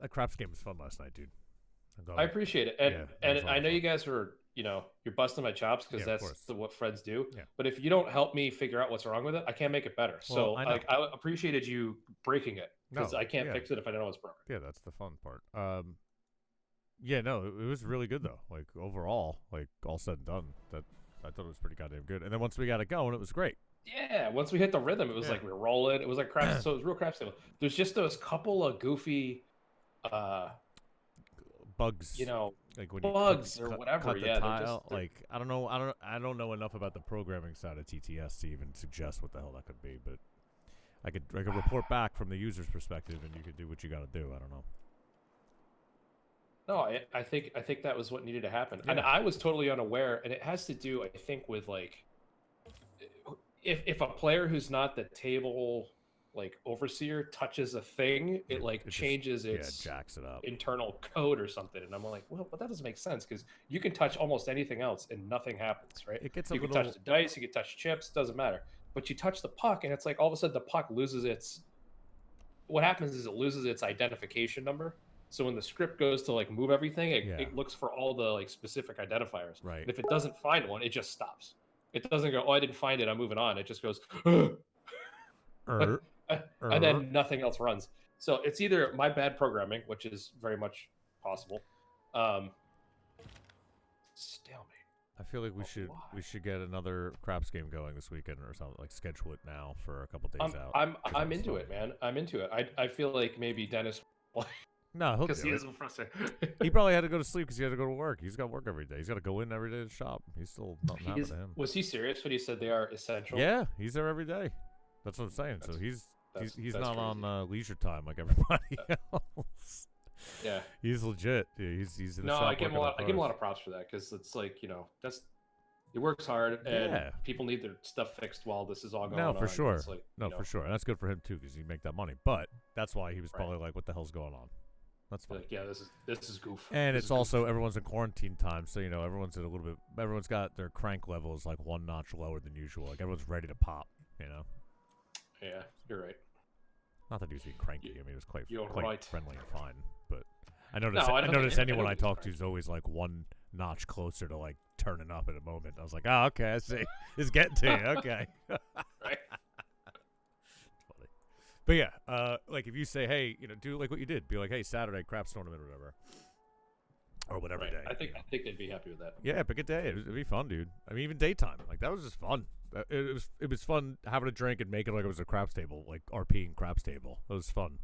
That craps game was fun last night, dude. I appreciate it, and I know you guys are, you're busting my chops because that's what friends do. Yeah. But if you don't help me figure out what's wrong with it, I can't make it better. So I appreciated you breaking it because I can't fix it if I don't know what's broken. Yeah, that's the fun part. Yeah, no, it was really good though. Like overall, like all said and done, that I thought it was pretty goddamn good. And then once we got it going, it was great. Yeah, once we hit the rhythm, it was like we were rolling. It was like crap. So it was real crap stable. There's just those couple of goofy bugs, like when bugs you or whatever. Cut the tile. Like I don't know enough about the programming side of TTS to even suggest what the hell that could be. But I could report back from the user's perspective, and you could do what you got to do. I don't know. No, I think that was what needed to happen, and I was totally unaware. And it has to do, I think, with like if a player who's not the table like overseer touches a thing, it changes its jacks it up. Internal code or something. And I'm like, well, but that doesn't make sense because you can touch almost anything else and nothing happens, right? It gets you can touch the dice, you can touch chips, doesn't matter. But you touch the puck, and it's like all of a sudden the puck loses its. What happens is it loses its identification number. So when the script goes to like move everything, it looks for all the like specific identifiers. Right. And if it doesn't find one, it just stops. It doesn't go, oh, I didn't find it, I'm moving on. It just goes, and then nothing else runs. So it's either my bad programming, which is very much possible. Stalemate. I feel like we should get another craps game going this weekend or something. Like schedule it now for a couple days out. I'm into it, man. I'm into it. I feel like maybe Dennis. No, because he isn't frustrated. He probably had to go to sleep because he had to go to work. He's got work every day. He's got to go in every day to the shop. He's still nothing happened to him. Was he serious when he said they are essential? Yeah, he's there every day. That's what I'm saying. So he's not crazy. On leisure time like everybody else. Yeah, he's legit. Yeah, he's in the shop. I give him a lot of props for that because it's like he works hard and people need their stuff fixed while this is all going on. No, for sure. For sure, and that's good for him too because he make that money. But that's why he was probably like, "What the hell's going on?" That's fine. Like, yeah, this is goof. And it's also everyone's in quarantine time, so everyone's at a little bit. Everyone's got their crank levels like one notch lower than usual. Like everyone's ready to pop. Yeah, you're right. Not that he was being cranky. I mean, it was quite You're quite right. friendly and fine. But I No, noticed I don't think anyone I he's talk to cranky. is always like one notch closer to like turning up in a moment. I was like, oh, okay, I see. It's getting to you. Okay. Right. Funny. But yeah, like if you say, hey, do like what you did. Be like, hey, Saturday craps tournament or whatever. Or whatever Right. day. I think they'd be happy with that. Yeah, pick a day. It'd be fun, dude. I mean, even daytime. Like that was just fun. It was fun having a drink and making like it was a craps table, like RPing craps table. It was fun.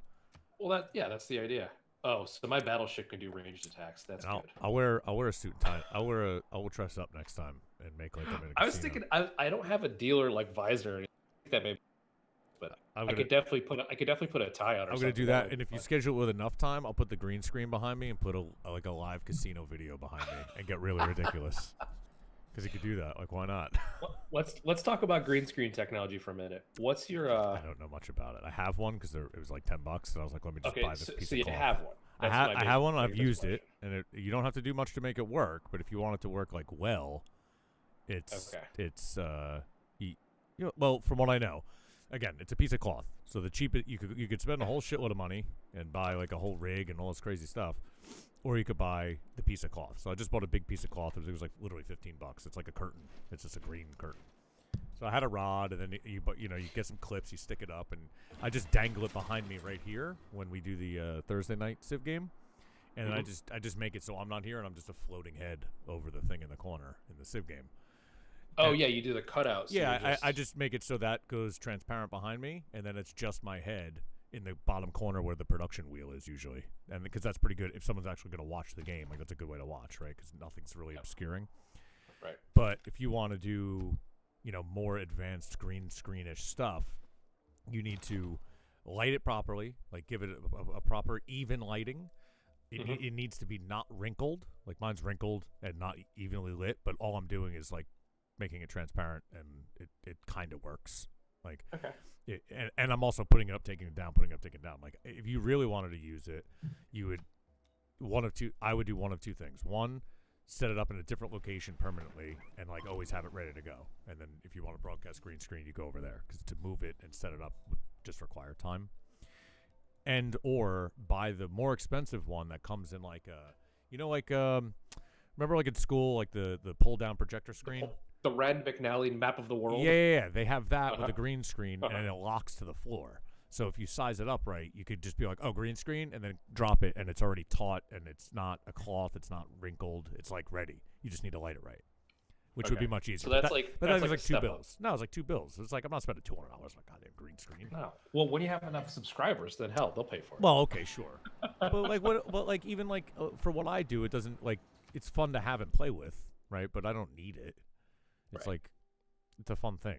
Well, that's the idea. Oh, so my battleship can do ranged attacks. That's And good. I'll wear a suit and tie. I will dress up next time and make like I'm in a I was casino. thinking I don't have a dealer like visor. I think that maybe, but I could definitely put a tie on. Or I'm something. gonna do that, would and be if you fun. schedule it with enough time, I'll put the green screen behind me and put a live casino video behind me and get really ridiculous. Because you could do that. Like, why not? Let's talk about green screen technology for a minute. What's your I don't know much about it. I have one because it was like $10, and I was like, let me just buy this piece so of you cloth. have one. I That's have one. my I've basic used it, question. and you don't have to do much to make it work. But if you want it to work like well, it's well, from what I know, again, it's a piece of cloth. So the cheapest you could spend a whole shitload of money and buy like a whole rig and all this crazy stuff, or you could buy the piece of cloth. So I just bought a big piece of cloth. It was like literally $15. It's like a curtain. It's just a green curtain. So I had a rod, and then you get some clips, you stick it up, and I just dangle it behind me right here when we do the Thursday night Civ game, and then I just make it so I'm not here, and I'm just a floating head over the thing in the corner in the Civ game. Oh yeah, you do the cutout. So Yeah, I just make it so that goes transparent behind me, and then it's just my head in the bottom corner where the production wheel is usually, and because that's pretty good if someone's actually going to watch the game. Like that's a good way to watch, right? Because nothing's really obscuring. Right. But if you want to do more advanced green screenish stuff, you need to light it properly, like give it a proper even lighting. It needs to be not wrinkled, like mine's wrinkled and not evenly lit, but all I'm doing is like making it transparent, and it kind of works. Like, okay. And I'm also putting it up, taking it down, putting it up, taking it down. Like, if you really wanted to use it, you would I would do one of two things. One, set it up in a different location permanently and like always have it ready to go. And then if you want to broadcast green screen, you go over there, because to move it and set it up would just require time. And or buy the more expensive one that comes in like remember like in school, like the pull down projector screen. The Rand McNally map of the world. Yeah. They have that with a green screen, and it locks to the floor. So if you size it up right, you could just be like, oh, green screen, and then drop it, and it's already taut, and it's not a cloth, it's not wrinkled, it's like ready. You just need to light it right, which would be much easier. So that's but that's like $2 bills. No, it's like $2. It's like I'm not spending $200 on a goddamn green screen. No. Well, when you have enough subscribers, then hell, they'll pay for it. Well, okay, sure. But like even like for what I do, it doesn't like it's fun to have and play with, right? But I don't need it. It's like it's a fun thing.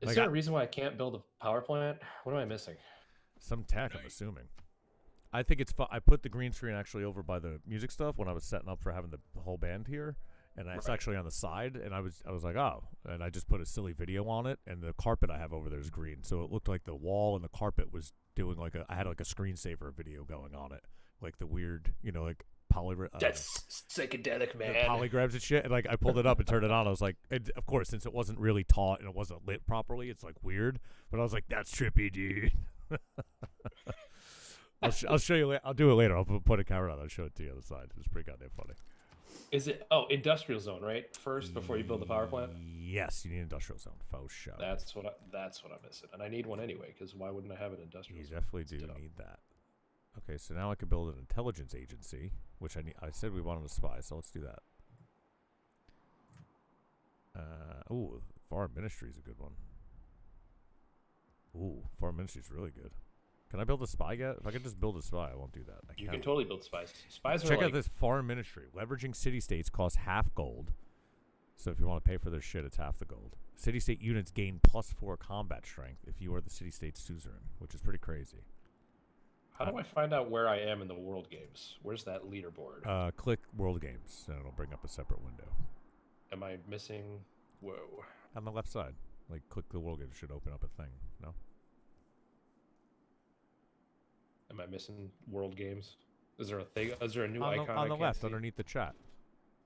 Is there a reason why I can't build a power plant? What am I missing? Some tech, I'm assuming. I think it's fun. I put the green screen actually over by the music stuff when I was setting up for having the whole band here, and it's actually on the side. And I was like, oh, and I just put a silly video on it, and the carpet I have over there is green, so it looked like the wall and the carpet was doing like I had like a screensaver video going on it, like the weird, like that's psychedelic, man. Polygrams and shit, and like I pulled it up and turned it on. I was like, and of course, since it wasn't really taut and it wasn't lit properly, it's like weird. But I was like, that's trippy, dude. I'll show you. I'll do it later. I'll put a camera on. I'll show it to you on the side. It was pretty goddamn funny. Is it? Industrial zone, right? First, before you build the power plant. Yes, you need an industrial zone. Faux show. That's what I'm missing, and I need one anyway. Because why wouldn't I have an industrial? You zone? definitely do need that. Okay, so now I can build an intelligence agency, which I said we wanted a spy, so let's do that. Foreign ministry is a good one. Foreign ministry is really good. Can I build a spy yet? If I could just build a spy, I won't do that. You can totally build spies. Spies are Check out this foreign ministry. Leveraging city-states costs half gold. So if you want to pay for their shit, it's half the gold. City-state units gain +4 combat strength if you are the city-state suzerain, which is pretty crazy. How do I find out where I am in the world games? Where's that leaderboard? Click World Games, and it'll bring up a separate window. Am I missing? Whoa. On the left side. Like, click the World Games. It should open up a thing. No? Am I missing world games? Is there a thing? Is there a new icon on the left, see? underneath the chat?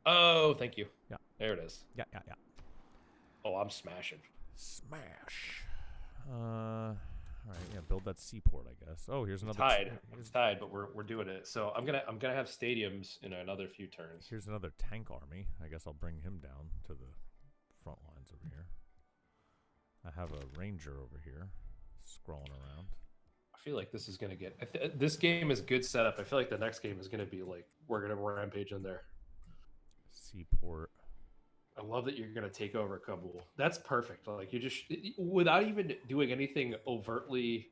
Oh, thank you. Yeah. There it is. Yeah. Oh, I'm smashing. Smash. All right, yeah, build that seaport, I guess. Oh, here's another It's tied, but we're doing it. So I'm gonna have stadiums in another few turns. Here's another tank army. I guess I'll bring him down to the front lines over here. I have a ranger over here, scrolling around. I feel like this is gonna get. This game is good setup. I feel like the next game is gonna be like we're gonna rampage in there. Seaport. I love that you're gonna take over Kabul. That's perfect. Like you just without even doing anything overtly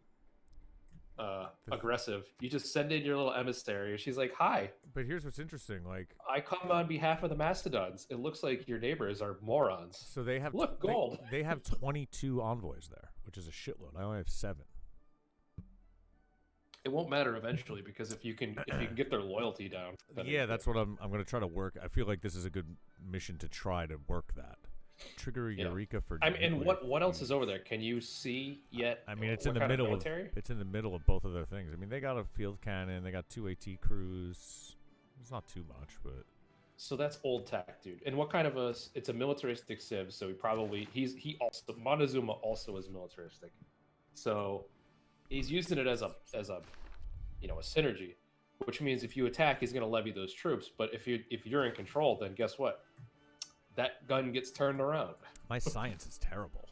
aggressive, you just send in your little emissary. And she's like, "Hi." But here's what's interesting. Like, I come on behalf of the Mastodons. It looks like your neighbors are morons. so they have gold. They have 22 envoys there, which is a shitload. I only have 7. It won't matter eventually because if you can get their loyalty down. Yeah, that's what I'm going to try to work. I feel like this is a good mission to try to work that. Trigger Eureka for. I mean, and what else is over there? Can you see yet? I mean, it's in the middle of it's in the middle of both of their things. I mean, they got a field cannon, they got 2 AT crews. It's not too much, but. So that's old tech, dude. And what kind of it's a militaristic civ, so he also Montezuma also is militaristic. So he's using it as a synergy, which means if you attack, he's going to levy those troops. But if you're in control, then guess what? That gun gets turned around. My science is terrible.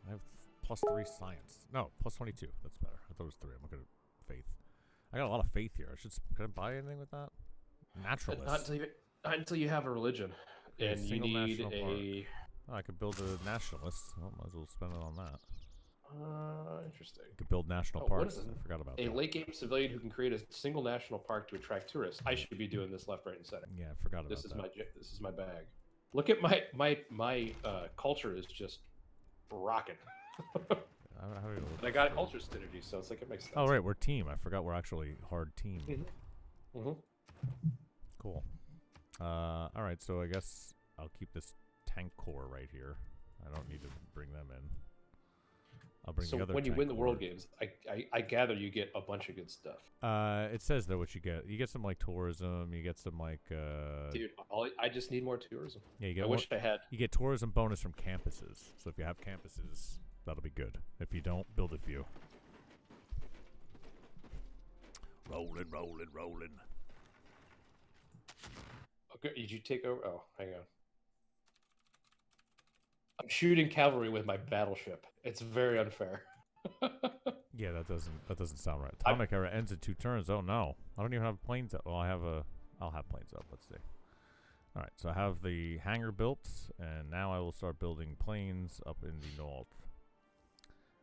I have +3 science. No, +22. That's better. I thought it was 3. I'm looking at faith. I got a lot of faith here. Can I buy anything with that? Naturalist. Not until you have a religion, and you need a. Oh, I could build a nationalist. Well, might as well spend it on that. Interesting. You could build national parks. I forgot about that. A late game civilian who can create a single national park to attract tourists. I should be doing this left, right, and center. Yeah, I forgot about that. This is my bag. Look at my culture is just rocking. I got a culture synergy, so it's like it makes sense. Oh right, we're team. I forgot we're actually hard team. Cool. All right, so I guess I'll keep this tank corps right here. I don't need to bring them in. I'll bring the other. So when you win the World Games, I gather you get a bunch of good stuff. It says though what you get. You get some like tourism. You get some like. Dude, I just need more tourism. Yeah, you get. I wish I had. You get tourism bonus from campuses. So if you have campuses, that'll be good. If you don't, build a few. Rolling. Okay, did you take over? Oh, hang on. I'm shooting cavalry with my battleship. It's very unfair. Yeah, that doesn't sound right. Atomic era ends in 2 turns. Oh no, I don't even have planes up. Well, I'll have planes up. Let's see. All right, so I have the hangar built, and now I will start building planes up in the north.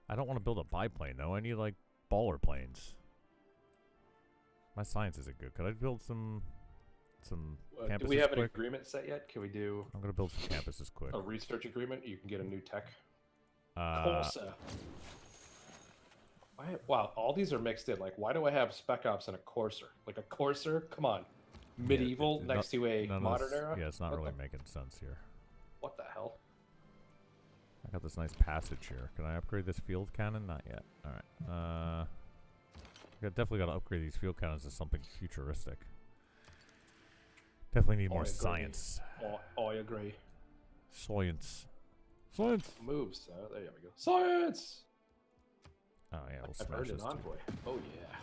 I don't want to build a biplane though. I need like baller planes. My science isn't good. Could I build some campuses? Do we have an agreement set yet? Can we do? I'm gonna build some campuses quick. A research agreement. You can get a new tech. Corsa. Wow, all these are mixed in. Like, why do I have Spec Ops and a Courser? Like a Courser? Come on, medieval next to a modern era. Yeah, it's not really making sense here. What the hell? I got this nice passage here. Can I upgrade this field cannon? Not yet. All right. I definitely got to upgrade these field cannons to something futuristic. Definitely need more science. I agree. Science. Moves. There we go. Science. Oh yeah, we'll I've smash earned this. An envoy. Oh yeah.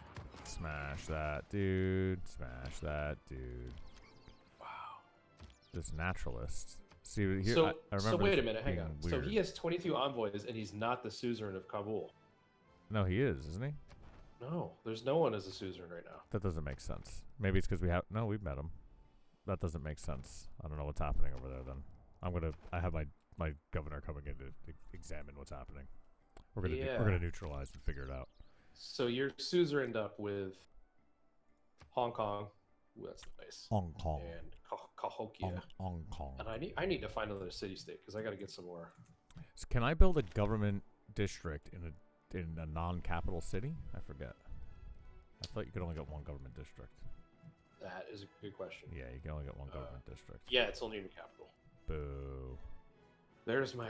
Smash that, dude. Smash that, dude. Wow. This naturalist. See here. So, I remember. So wait a minute. Hang on. Weird. So he has 22 envoys, and he's not the suzerain of Kabul. No, he is, isn't he? No, there's no one as a suzerain right now. That doesn't make sense. Maybe it's because we've met him. That doesn't make sense. I don't know what's happening over there then. I have my governor coming in to examine what's happening. We're gonna neutralize and figure it out. So you're suzerained up with Hong Kong. Ooh, that's nice. Hong Kong. And Cahokia. Hong Kong. And I need to find another city state because I got to get some more. So can I build a government district in a non-capital city? I forget. I thought you could only get one government district. That is a good question. Yeah, you can only get one government district. Yeah, it's only in the capital. Boo. There's my.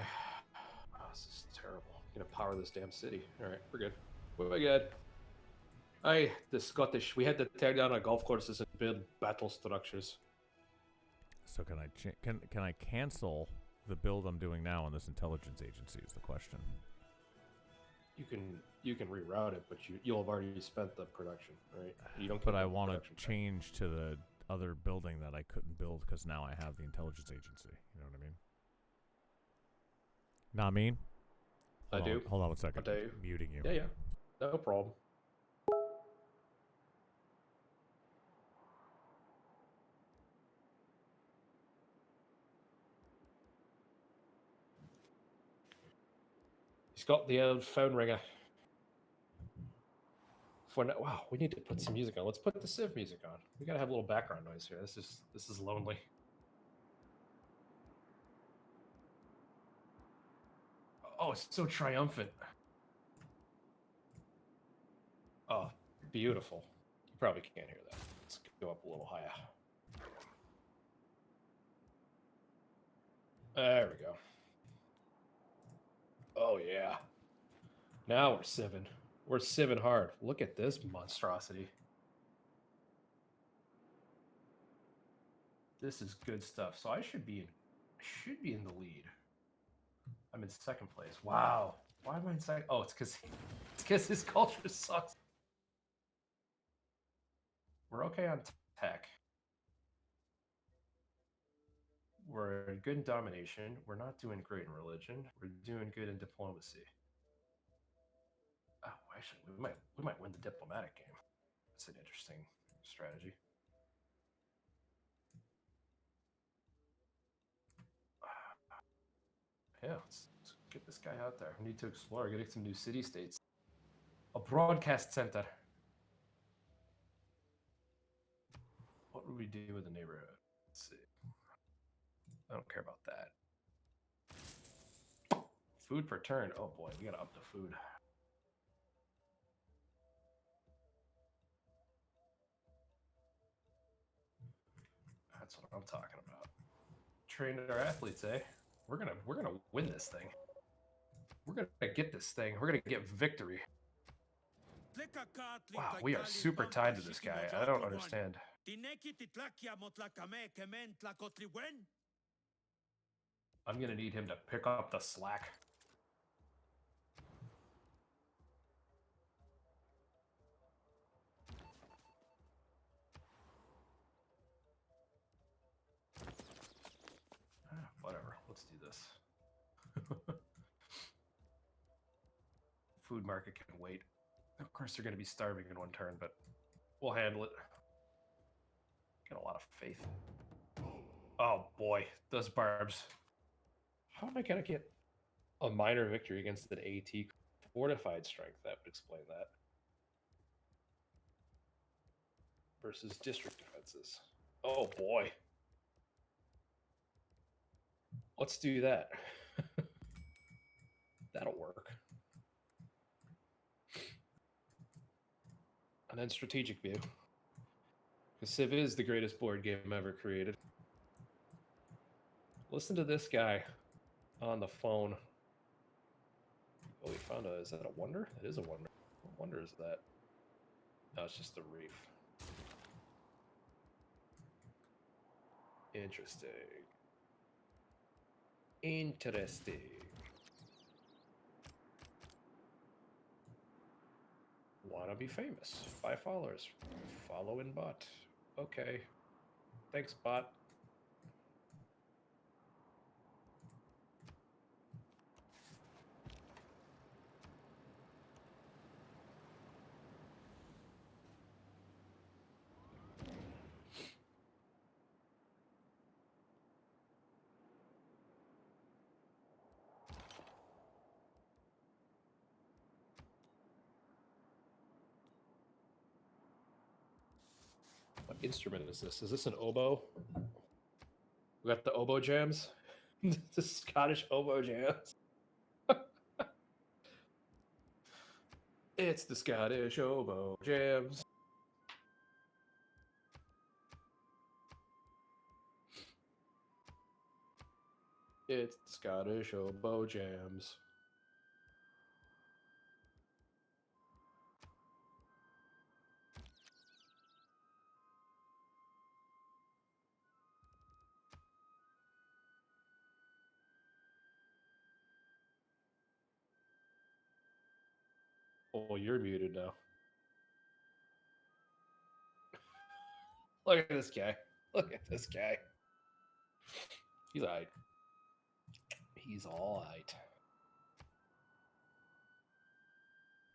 Oh, this is terrible. I'm gonna power this damn city. All right, we're good. We're good. The Scottish. We had to tear down our golf courses and build battle structures. So can I cancel the build I'm doing now on this intelligence agency? Is the question. you can reroute it, but you'll have already spent the production, right? You don't. But I want to change to the other building that I couldn't build because now I have the intelligence agency. You know what I mean? Not mean? I do. Hold on one second. I do. Muting you. Yeah. No problem. He's got the old phone ringer. Wow, we need to put some music on. Let's put the Civ music on. We gotta have a little background noise here. This is lonely. Oh, it's so triumphant. Oh, beautiful. You probably can't hear that. Let's go up a little higher. There we go. Oh, yeah. Now we're civing. We're civing hard. Look at this monstrosity. This is good stuff. So I should be in the lead. I'm in second place. Wow. Why am I in second? Oh, it's because his culture sucks. We're okay on tech. We're good in domination. We're not doing great in religion. We're doing good in diplomacy. Oh, actually, we might win the diplomatic game. That's an interesting strategy. Yeah, let's get this guy out there. We need to explore, getting some new city-states. A broadcast center. What would we do with the neighborhood? Let's see. I don't care about that. Food per turn. Oh boy, we gotta up the food. That's what I'm talking about. Train our athletes, eh? We're gonna win this thing. We're gonna get this thing. We're gonna get victory. Wow, we are super tied to this guy. I don't understand. I'm gonna need him to pick up the slack. Whatever, let's do this. Food market can wait. Of course, they're going to be starving in one turn, but we'll handle it. Got a lot of faith. Oh boy, those barbs. How am I going to get a minor victory against an AT fortified strength? That would explain that. Versus district defenses. Oh boy. Let's do that. That'll work. And then strategic view. Because Civ is the greatest board game ever created. Listen to this guy on the phone. Oh, we found a... Is that a wonder? It is a wonder. What wonder is that? No, it's just the reef. Interesting. Interesting. Wanna be famous. 5 followers. Follow in bot. Okay. Thanks, bot. What instrument is this? Is this an oboe? We got the oboe jams? The Scottish oboe jams. It's the Scottish oboe jams. It's the Scottish oboe jams. Oh, you're muted now. Look at this guy. Look at this guy. He's all right. He's all right.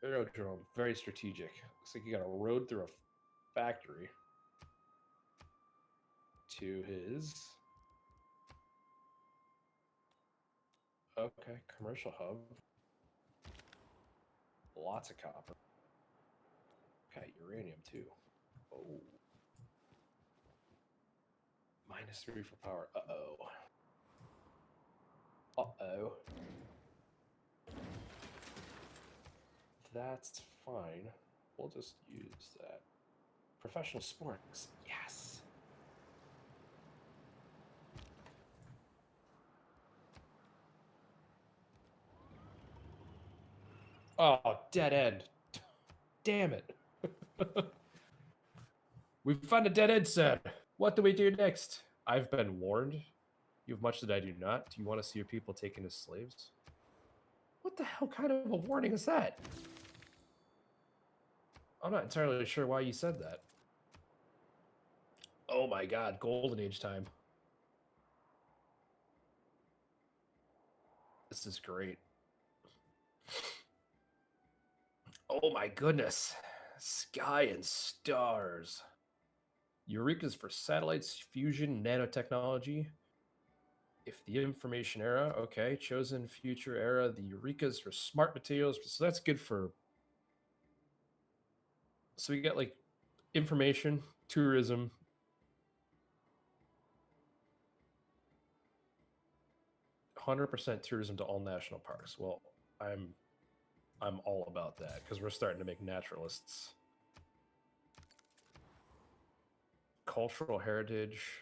Aerodrome, very strategic. Looks like you got a road through a factory to his. Okay, commercial hub. Lots of copper. Okay, uranium too. Oh. -3 for power. Uh-oh. Uh-oh. That's fine. We'll just use that. Professional sports. Yes. Oh, dead end. Damn it. We've found a dead end, sir. What do we do next? I've been warned. You have much that I do not. Do you want to see your people taken as slaves? What the hell kind of a warning is that? I'm not entirely sure why you said that. Oh my god, golden age time. This is great. Oh my goodness. Sky and stars. Eureka's for satellites, fusion, nanotechnology. If the information era, okay. Chosen future era. The Eureka's for smart materials. So that's good for... So we get like information, tourism. %, tourism to all national parks. Well, I'm all about that because we're starting to make naturalists. Cultural heritage.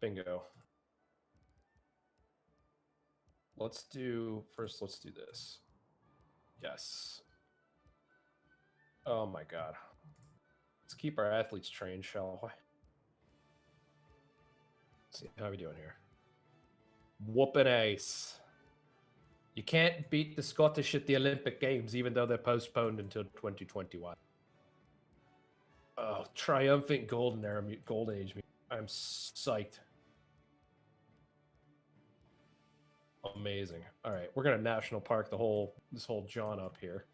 Bingo. Let's do this. Yes. Oh my god. Let's keep our athletes trained, shall we? Let's see how we doing here. Whooping ace. You can't beat the Scottish at the Olympic Games, even though they're postponed until 2021. Oh, triumphant golden era, golden age. I'm psyched. Amazing. All right, we're gonna national park this whole John up here,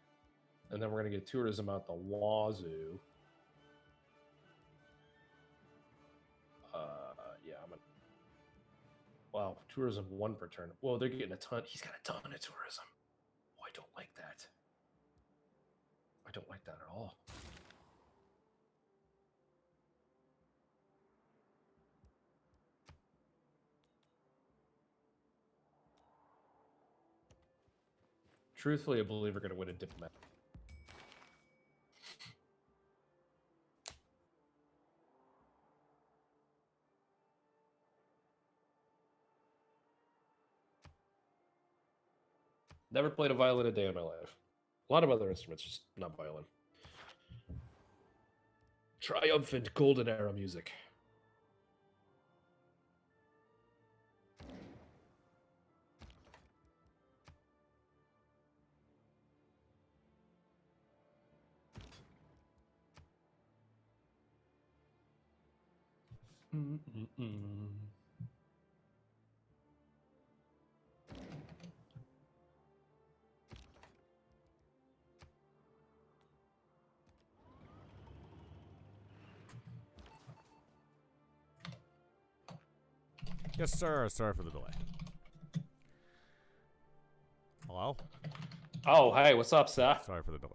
and then we're gonna get tourism out the wazoo. Yeah, I'm gonna. Wow, tourism 1 per turn. Whoa, they're getting a ton. He's got a ton of tourism. Oh, I don't like that. I don't like that at all. Truthfully, I believe we're going to win a diplomat. Never played a violin a day in my life. A lot of other instruments, just not violin. Triumphant golden era music. Yes, sir. Sorry for the delay. Hello? Oh, hey, what's up, sir? Sorry for the delay.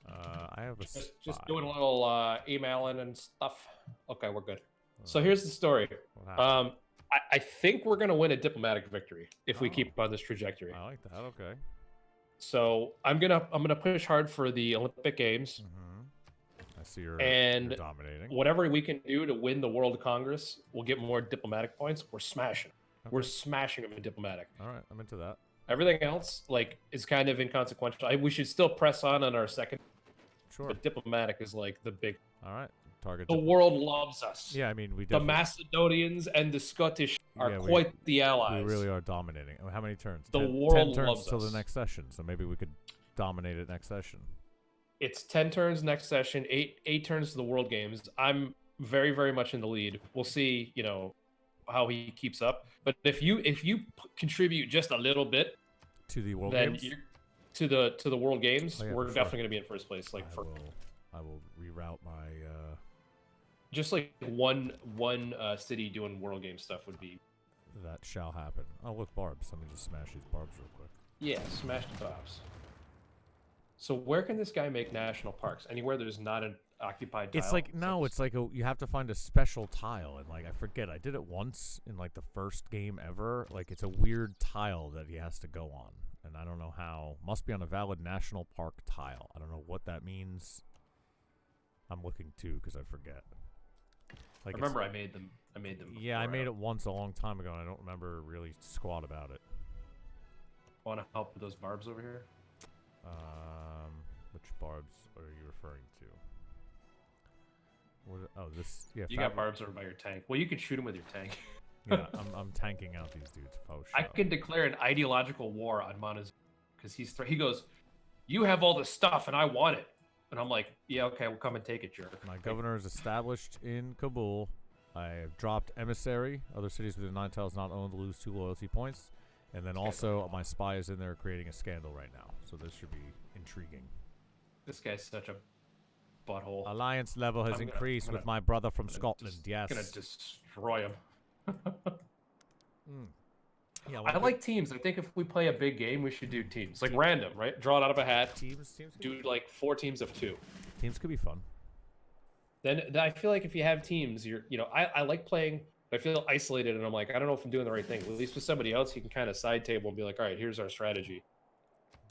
I have a just doing a little emailing and stuff. Okay, we're good. So here's the story. I think we're gonna win a diplomatic victory if we keep on this trajectory. I like that. Okay. So I'm gonna push hard for the Olympic Games. I see you're dominating. Whatever we can do to win the World Congress, we'll get more diplomatic points. We're smashing. Okay. We're smashing them in diplomatic. All right, I'm into that. Everything else, like, is kind of inconsequential. We should still press on our second. Sure. But diplomatic is like the big. All right. Target. The world loves us. Yeah, I mean, we the Macedonians and the Scottish are quite the allies. We really are dominating. How many turns? The world 10 turns loves till us. the next session, so maybe we could dominate it next session. It's 10 turns next session, eight turns to the World Games. I'm very, very much in the lead. We'll see, how he keeps up. But if you contribute just a little bit To the World then Games? to the World Games, Oh, yeah, we're for definitely sure. going to be in first place. Like I will reroute my... just like one city doing World Game stuff would be. That shall happen. Oh, look, barbs. Let me just smash these barbs real quick. Yeah, smash the bobs. So where can this guy make national parks? Anywhere there's not an occupied tile? It's like, no, it's like you have to find a special tile. And, like, I forget. I did it once in, like, the first game ever. Like, it's a weird tile that he has to go on. And I don't know how. Must be on a valid national park tile. I don't know what that means. I'm looking, too, because I forget. Like, I remember I made them. Yeah, I made it once a long time ago, and I don't remember really squat about it. Want to help with those barbs over here? Which barbs are you referring to? This. Yeah, You got barbs over by your tank. Well, you could shoot them with your tank. Yeah, I'm tanking out these dudes. Faux I show. can declare an ideological war on Montezuma because he goes, "You have all the stuff, and I want it." And I'm like, "Yeah, okay, we'll come and take it, jerk." My governor is established in Kabul. I have dropped emissary. Other cities within 9 tiles not owned lose 2 loyalty points. And then also, my spy is in there creating a scandal right now. So this should be intriguing. This guy's such a butthole. Alliance level has increased with my brother from Scotland. Yes. Gonna destroy him. Yeah, I like teams. I think if we play a big game, we should do teams. Like random, right? Draw it out of a hat. Teams Do like 4 teams of 2. Teams could be fun. Then I feel like if you have teams, I like playing. I feel isolated, and I'm like, I don't know if I'm doing the right thing. At least with somebody else, you can kind of side table and be like, all right, here's our strategy.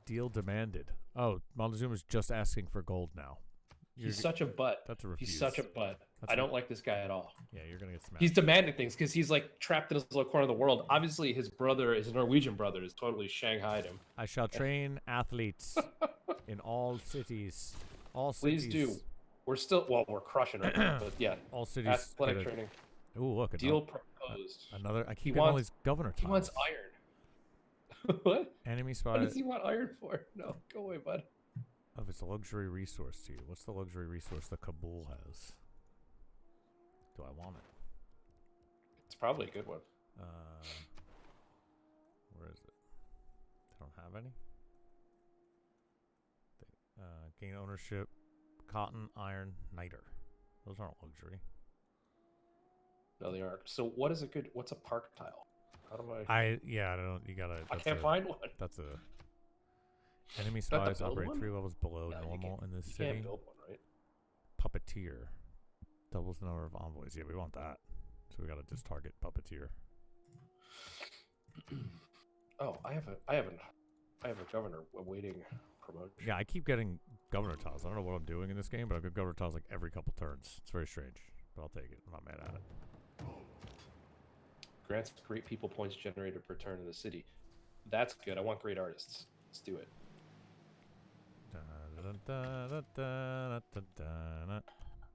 Deal demanded. Oh, Montezuma's just asking for gold now. He's such a butt. That's a refuse. He's such a butt. I don't like this guy at all. Yeah, you're gonna get smashed. He's demanding things because he's like trapped in his little corner of the world. Obviously, his Norwegian brother, is totally shanghaied him. I shall train athletes in all cities. All cities. Please do. We're crushing right now, but yeah. All cities. Athletic training. Ooh, look. Deal proposed. Another. I keep getting all these governor tiles. He wants iron. What? Enemy spy. What does he want iron for? No, go away, bud. Oh, it's a luxury resource to you. What's the luxury resource that Kabul has? Do I want it? It's probably a good one. Where is it? I don't have any. Gain ownership. Cotton, iron, niter. Those aren't luxury. No, they aren't. So what's a park tile? How do I? I don't. You gotta. I can't find one. That's a. Enemy that the spies build operate one? 3 levels below normal in this You city. can't build one, right? Puppeteer. Doubles the number of envoys. Yeah, we want that. So we gotta just target puppeteer. Oh, I have a governor awaiting promotion. Yeah, I keep getting governor tiles. I don't know what I'm doing in this game, but I get governor tiles like every couple turns. It's very strange, but I'll take it. I'm not mad at it. Grants great people points generated per turn in the city. That's good. I want great artists. Let's do it.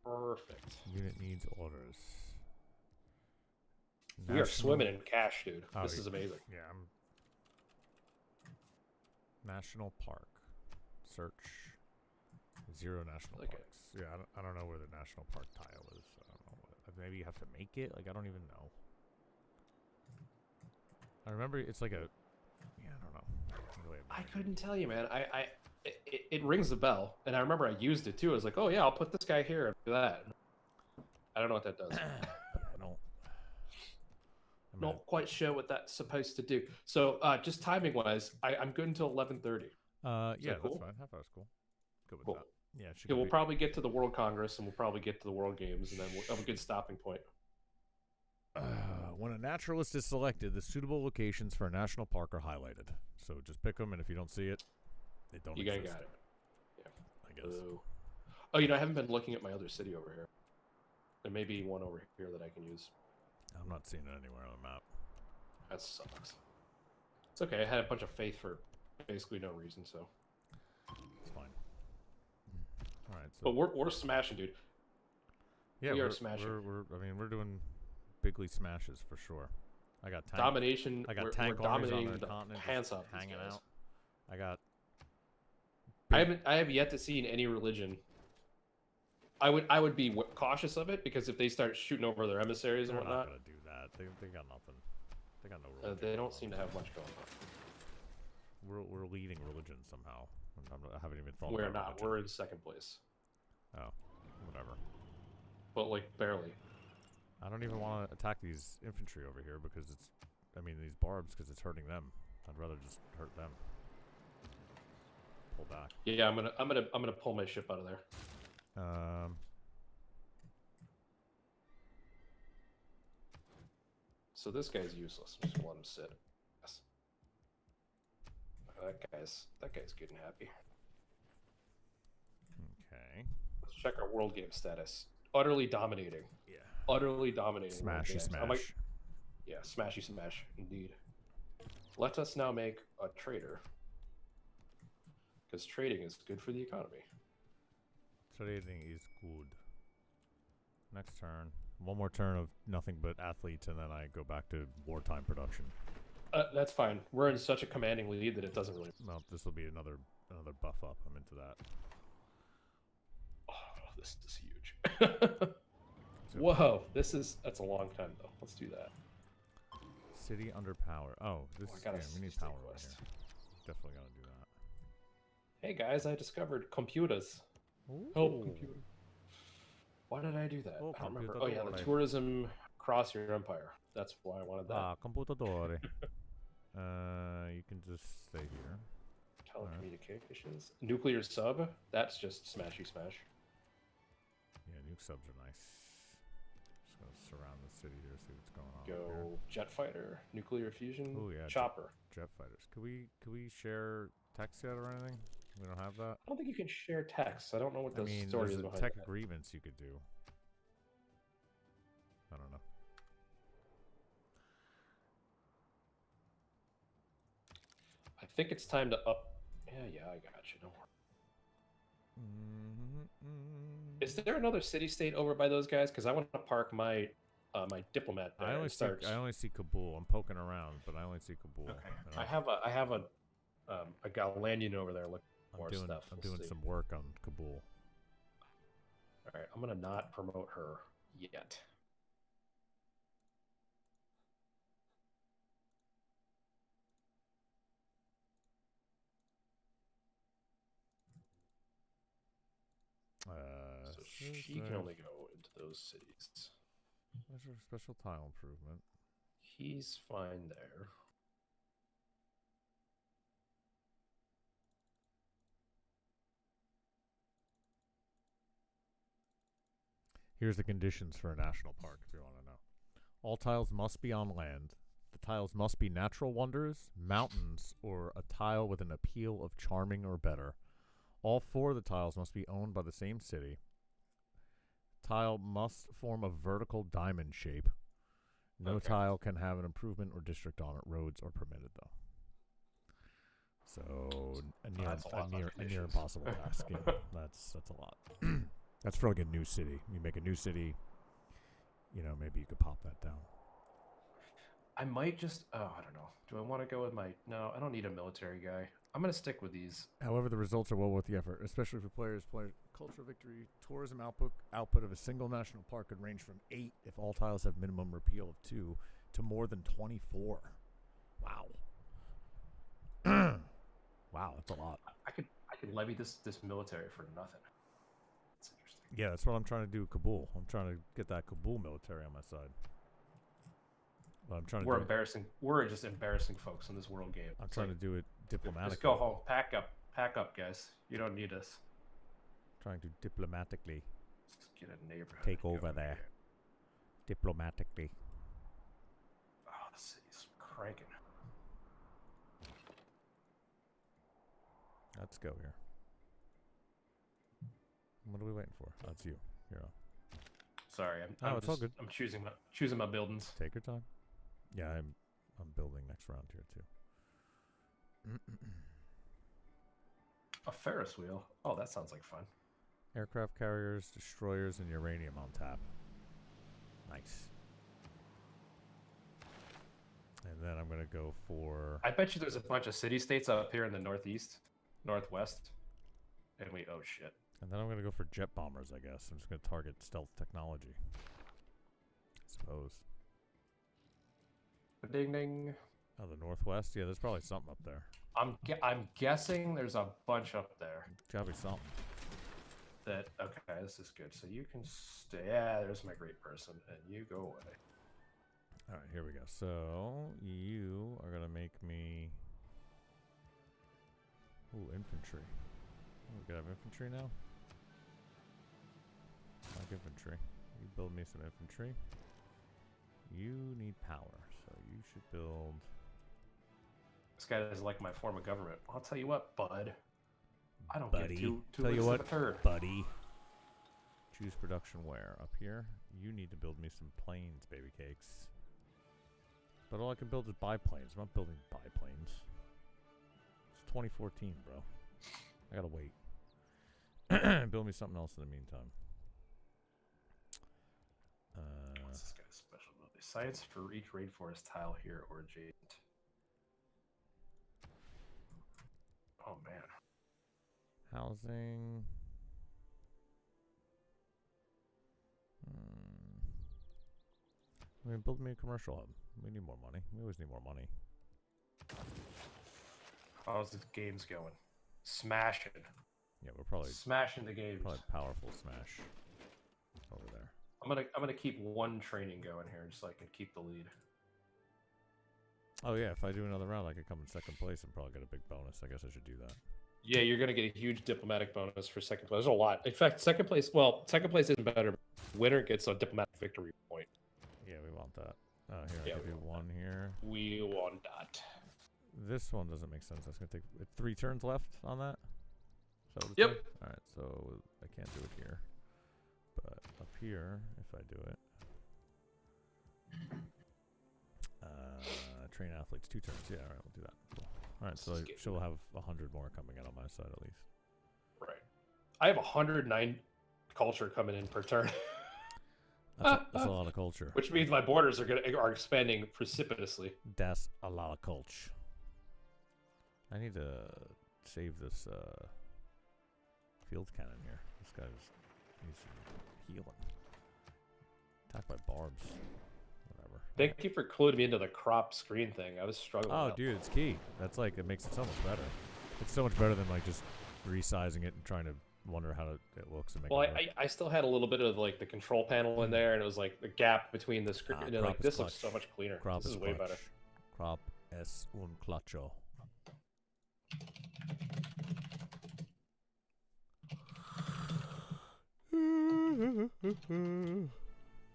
Perfect. Unit needs orders. We are swimming in cash, dude. Oh, This is amazing. Yeah, National Park. Search. 0 national Okay. parks. Yeah, I don't know where the national park tile is. I don't know. Maybe you have to make it? Like, I don't even know. I remember it's like a... Yeah, I don't know. I couldn't tell you, man. It rings the bell, and I remember I used it too. I was like, oh yeah, I'll put this guy here and do that. I don't know what that does. I'm not quite sure what that's supposed to do. So just timing wise, I'm good until 11:30. Yeah, cool? that's fine. Half hour's cool. Good with Cool. that. Yeah, Yeah, we'll probably get to the World Congress, and we'll probably get to the World Games, and then we'll have a good stopping point. When a naturalist is selected, the suitable locations for a national park are highlighted. So just pick them, and if you don't see it, they don't exist. You got it. Yeah. I guess. Oh, I haven't been looking at my other city over here. There may be one over here that I can use. I'm not seeing it anywhere on the map. That sucks. It's okay. I had a bunch of faith for basically no reason, so. It's fine. All right. So But we're smashing, dude. yeah, we are we're smashing. we're doing bigly smashes for sure. I got tank. Domination. I got we're tank armies on dominating their the continent pants just off these hanging guys. out. I got I have yet to see any religion. I would be cautious of it because if they start shooting over their emissaries and They're whatnot, not gonna do that. They got nothing. They got no religion. they don't seem to have much going on. We're leading religion somehow. I haven't even thought. We're about not. religion. We're in second place. Oh, whatever. But like barely. I don't even want to attack these infantry over here because these barbs because it's hurting them. I'd rather just hurt them. Pull back. Yeah, I'm gonna pull my ship out of there. So this guy's useless. I'm just gonna let him sit. Yes. That guy's good and happy. Okay. Let's check our world game status. Utterly dominating. Yeah. Utterly dominating. world Smashy games. smash. Yeah, smashy smash, indeed. Let us now make a trader. Because trading is good for the economy. Trading is good. Next turn. One more turn of nothing but athletes, and then I go back to wartime production. That's fine. We're in such a commanding lead that it doesn't really... Well, this will be another buff up. I'm into that. Oh, this is huge. Whoa, that's a long time, though. Let's do that. City under power. Oh, this is... I got Yeah, we need power over here. Definitely gotta do that. Hey, guys, I discovered computers. Ooh. Help, computer. Why did I do that? Oh, I don't remember. computadore. Oh, yeah, the tourism across your empire. That's why I wanted that. Ah, computadore. You can just stay here. Telecommunications. Nuclear sub. That's just smashy smash. Yeah, nuke subs are nice. Just gonna surround the city here, see what's going on. Go jet fighter, nuclear fusion, Oh yeah, chopper. Jet fighters. Could we share text yet or anything? We don't have that. I don't think you can share text. I don't know what the story is there's behind tech that. agreements you could do. I don't know. I think it's time to up. Yeah, I got you. Don't worry. Is there another city state over by those guys? Because I want to park my my diplomat there. I only see Kabul. I'm poking around, but I only see Kabul. Okay. You know? I have a Galanian over there looking for more stuff. I'm We'll doing see. some work on Kabul. All right, I'm gonna not promote her yet. So she can only go into those cities. Measure special tile improvement. He's fine there. Here's the conditions for a national park, if you want to know. All tiles must be on land. The tiles must be natural wonders, mountains, or a tile with an appeal of charming or better. All 4 of the tiles must be owned by the same city. Tile must form a vertical diamond shape. No tile can have an improvement or district on it. Roads are permitted, though. So a near impossible task. Yeah, that's a lot. That's for like a new city. You make a new city, maybe you could pop that down. I might just. Oh, I don't know. Do I want to go with my? No, I don't need a military guy. I'm gonna stick with these. However, the results are well worth the effort, especially for players. Cultural victory, tourism output of a single national park could range from 8 if all tiles have minimum repeal of 2 to more than 24. Wow. Wow, that's a lot. I could levy this military for nothing. That's interesting. Yeah, that's what I'm trying to do. Kabul. I'm trying to get that Kabul military on my side. Well, I'm trying to. We're embarrassing. We're just embarrassing folks in this world game. I'm trying to do it diplomatically. Just go home. Pack up, guys. You don't need us. Trying to diplomatically Let's get a neighborhood. take over there. Diplomatically. Oh, the city's cranking. Let's go here. What are we waiting for? That's you. You're on. Sorry, it's all good. I'm choosing my buildings. Take your time. Yeah, I'm building next round here too. A Ferris wheel. Oh, that sounds like fun. Aircraft carriers, destroyers, and uranium on tap. Nice. And then I'm gonna go for. I bet you there's a bunch of city states up here in the northeast, northwest. And we, oh shit. And then I'm going to go for jet bombers, I guess. I'm just going to target stealth technology. I suppose. Ding ding. Oh, the northwest? Yeah, there's probably something up there. I'm guessing there's a bunch up there. Gotta be something. That, okay, this is good. So you can stay. Yeah, there's my great person, and you go away. All right, here we go. So you are gonna make me. Ooh, infantry. Oh, we gotta have infantry now. Like infantry. You build me some infantry. You need power, so you should build. This guy is like my form of government. I'll tell you what, bud. I don't Buddy. give two Tell you licks what, of a turd. buddy. Choose production where? Up here? You need to build me some planes, baby cakes. But all I can build is biplanes. I'm not building biplanes. It's 2014, bro. I gotta wait. Build me something else in the meantime. What's this guy's special ability? Science for each rainforest tile here or adjacent. Oh man. Housing. I mean, build me a commercial hub. We need more money. We always need more money. How's the games going? Smashing. Yeah, we're probably Smashing the games. probably powerful smash over there. I'm gonna keep one training going here just so I can keep the lead. Oh yeah, if I do another round, I could come in second place and probably get a big bonus. I guess I should do that. Yeah, you're gonna get a huge diplomatic bonus for second place. There's a lot. In fact, second place. Well, second place isn't better. Winner gets a diplomatic victory point. Yeah, we want that. Here, Yeah, I can do one here. We want that. This one doesn't make sense. That's gonna take 3 turns left on that. Is that what it's Yep. doing? All right, so I can't do it here, but up here, if I do it, train athletes 2 turns. Yeah, all right, we'll do that. Cool. All right, so she'll have 100 more coming in on my side at least. Right. I have 109 culture coming in per turn. That's a lot of culture. Which means my borders are expanding precipitously. That's a lot of culture. I need to save this field cannon here. This guy needs some healing. Attacked by barbs. Whatever. Thank you for cluing me into the crop screen thing. I was struggling. Oh, with that. dude, it's key. That's like, it makes it so much better. It's so much better than like just resizing it and trying to wonder how it looks and make Well, it work. I still had a little bit of like the control panel in there, and it was like the gap between the screen. And like crop is this looks clutch. so much cleaner. Crop This is way better. Crop es un clutcho.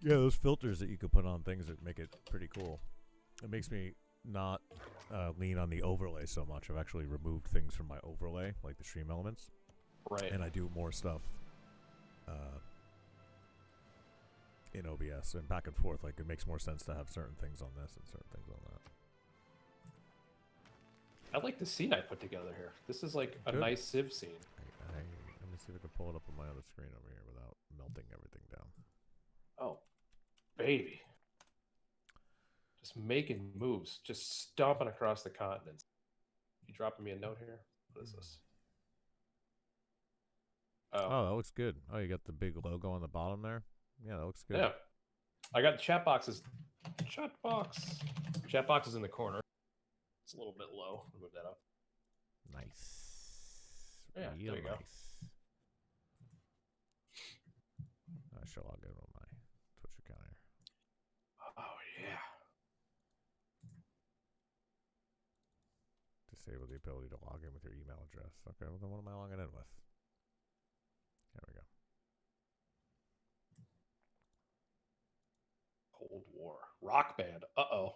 Yeah, those filters that you could put on things that make it pretty cool. It makes me not lean on the overlay so much. I've actually removed things from my overlay, like the stream elements. Right. And I do more stuff in OBS and back and forth. Like, it makes more sense to have certain things on this and certain things on that. I like the scene I put together here. This is like a Good. nice Civ scene. Let me see if I can pull it up on my other screen over here without melting everything down. Oh, baby. Just making moves. Just stomping across the continents. You dropping me a note here? What is this? Oh, that looks good. Oh, you got the big logo on the bottom there? Yeah, that looks good. Yeah. I got the chat boxes. Chat box. Chat box is in the corner. It's a little bit low. I'll move that up. Nice. Yeah, Real there you go. nice. I shall log in on my Twitch account here. Oh, yeah. Disable the ability to log in with your email address. Okay, well then what am I logging in with? There we go. Cold War. Rock band. Uh-oh.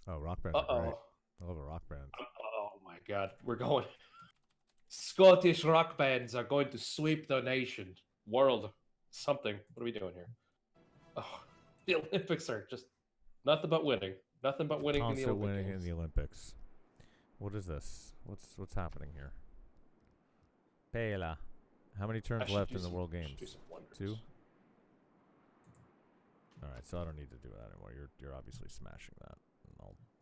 Oh, rock bands are great. Uh-oh. I love a rock band. Oh, my God. We're going... Scottish rock bands are going to sweep the nation. World. Something. What are we doing here? Oh, the Olympics are just nothing but winning. Nothing but winning in the Constant Olympic winning Games. in the Olympics. What is this? What's happening here? Pela. How many I turns should left do in the some- World should Games? do some wonders. 2? Alright, so I don't need to do that anymore. You're obviously smashing that.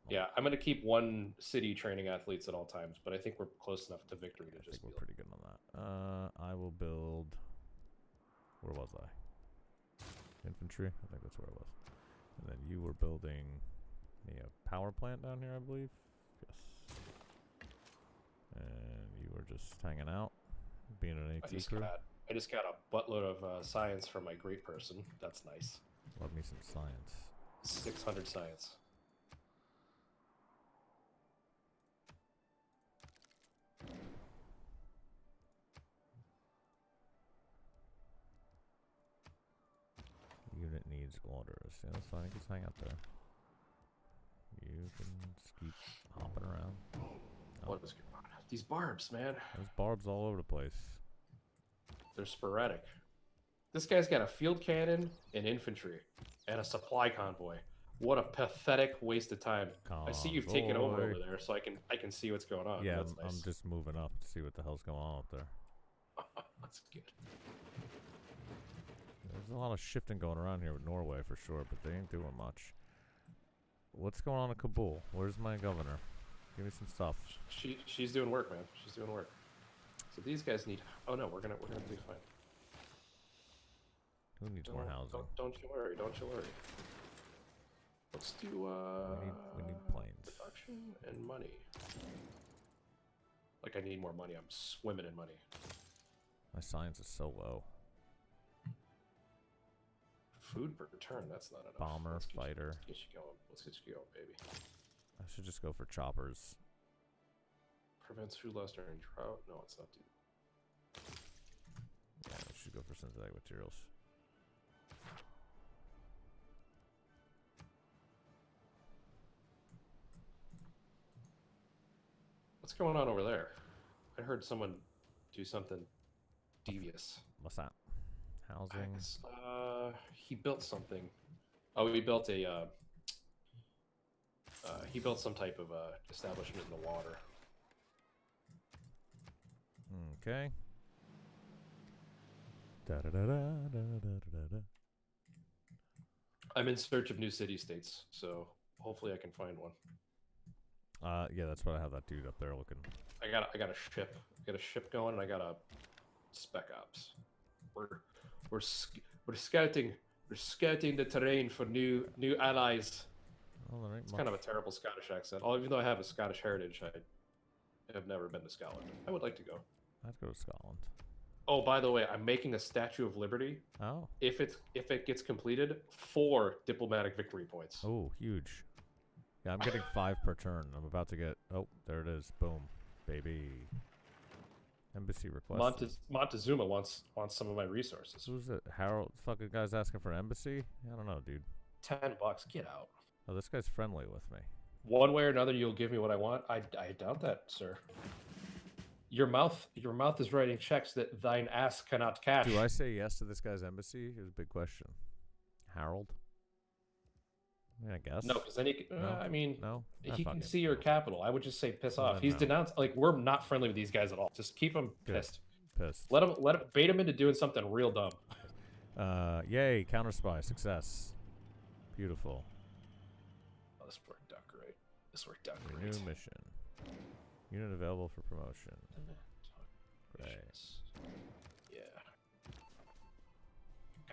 And Yeah, I'm going to keep one city training athletes at all times, but I think we're close enough to victory to I just think we're be pretty good on that. I will build. Where was I? Infantry? I think that's where I was. And then you were building a power plant down here, I believe. Yes. And you were just hanging out, being an AT crew. I just got a buttload of science from my great person. That's nice. Love me some science. 600 science. Unit needs orders. Yeah, that's fine. Just hang out there. You can just keep hopping around. What is going on? These barbs, man. There's barbs all over the place. They're sporadic. This guy's got a field cannon, an infantry, and a supply convoy. What a pathetic waste of time. I see you've taken over there, so I can see what's going on. Yeah, that's nice. I'm just moving up to see what the hell's going on up there. That's good. There's a lot of shifting going around here with Norway for sure, but they ain't doing much. What's going on in Kabul? Where's my governor? Give me some stuff. She's doing work, man. She's doing work. So these guys need. Oh no, we're gonna be fine. Who needs more housing? Don't you worry. Don't you worry. Let's do we need planes. production and money. Like I need more money. I'm swimming in money. My science is so low. Food per turn. That's not enough. Bomber, fighter. Let's get you going. Let's get you going, baby. I should just go for choppers. Prevents food loss during drought. No, it's not. Yeah, I should go for synthetic materials. What's going on over there? I heard someone do something devious. What's that? Housing. He built something. Oh, he built a. He built some type of establishment in the water. Okay. Da da da da da da da. I'm in search of new city-states, so hopefully I can find one. Yeah, that's what I have that dude up there looking. I got a ship. I got a ship going, and I got a spec ops. We're scouting. We're scouting the terrain for new allies. Oh, there ain't It's much. kind of a terrible Scottish accent. Even though I have a Scottish heritage, I have never been to Scotland. I would like to go. I'd go to Scotland. Oh, by the way, I'm making a Statue of Liberty. Oh. If it gets completed, 4 diplomatic victory points. Oh, huge. Yeah, I'm getting 5 per turn. I'm about to get. Oh, there it is. Boom, baby. Embassy requested. Montezuma wants some of my resources. Who's it? Harold? Fucking guy's asking for an embassy? I don't know, dude. $10. Get out. Oh, this guy's friendly with me. One way or another, you'll give me what I want. I doubt that, sir. Your mouth is writing checks that thine ass cannot cash. Do I say yes to this guy's embassy? Here's a big question. Harold? I mean, I guess. No, because then he can, No. I mean, No? he can see your capital. I would just say piss off. then He's no. denounced. Like, we're not friendly with these guys at all. Just keep him pissed. Pissed. Let him bait him into doing something real dumb. Yay, counter spy, success. Beautiful. Oh, this worked out great. This worked out Your great. new mission. Unit available for promotion. Great. Yeah.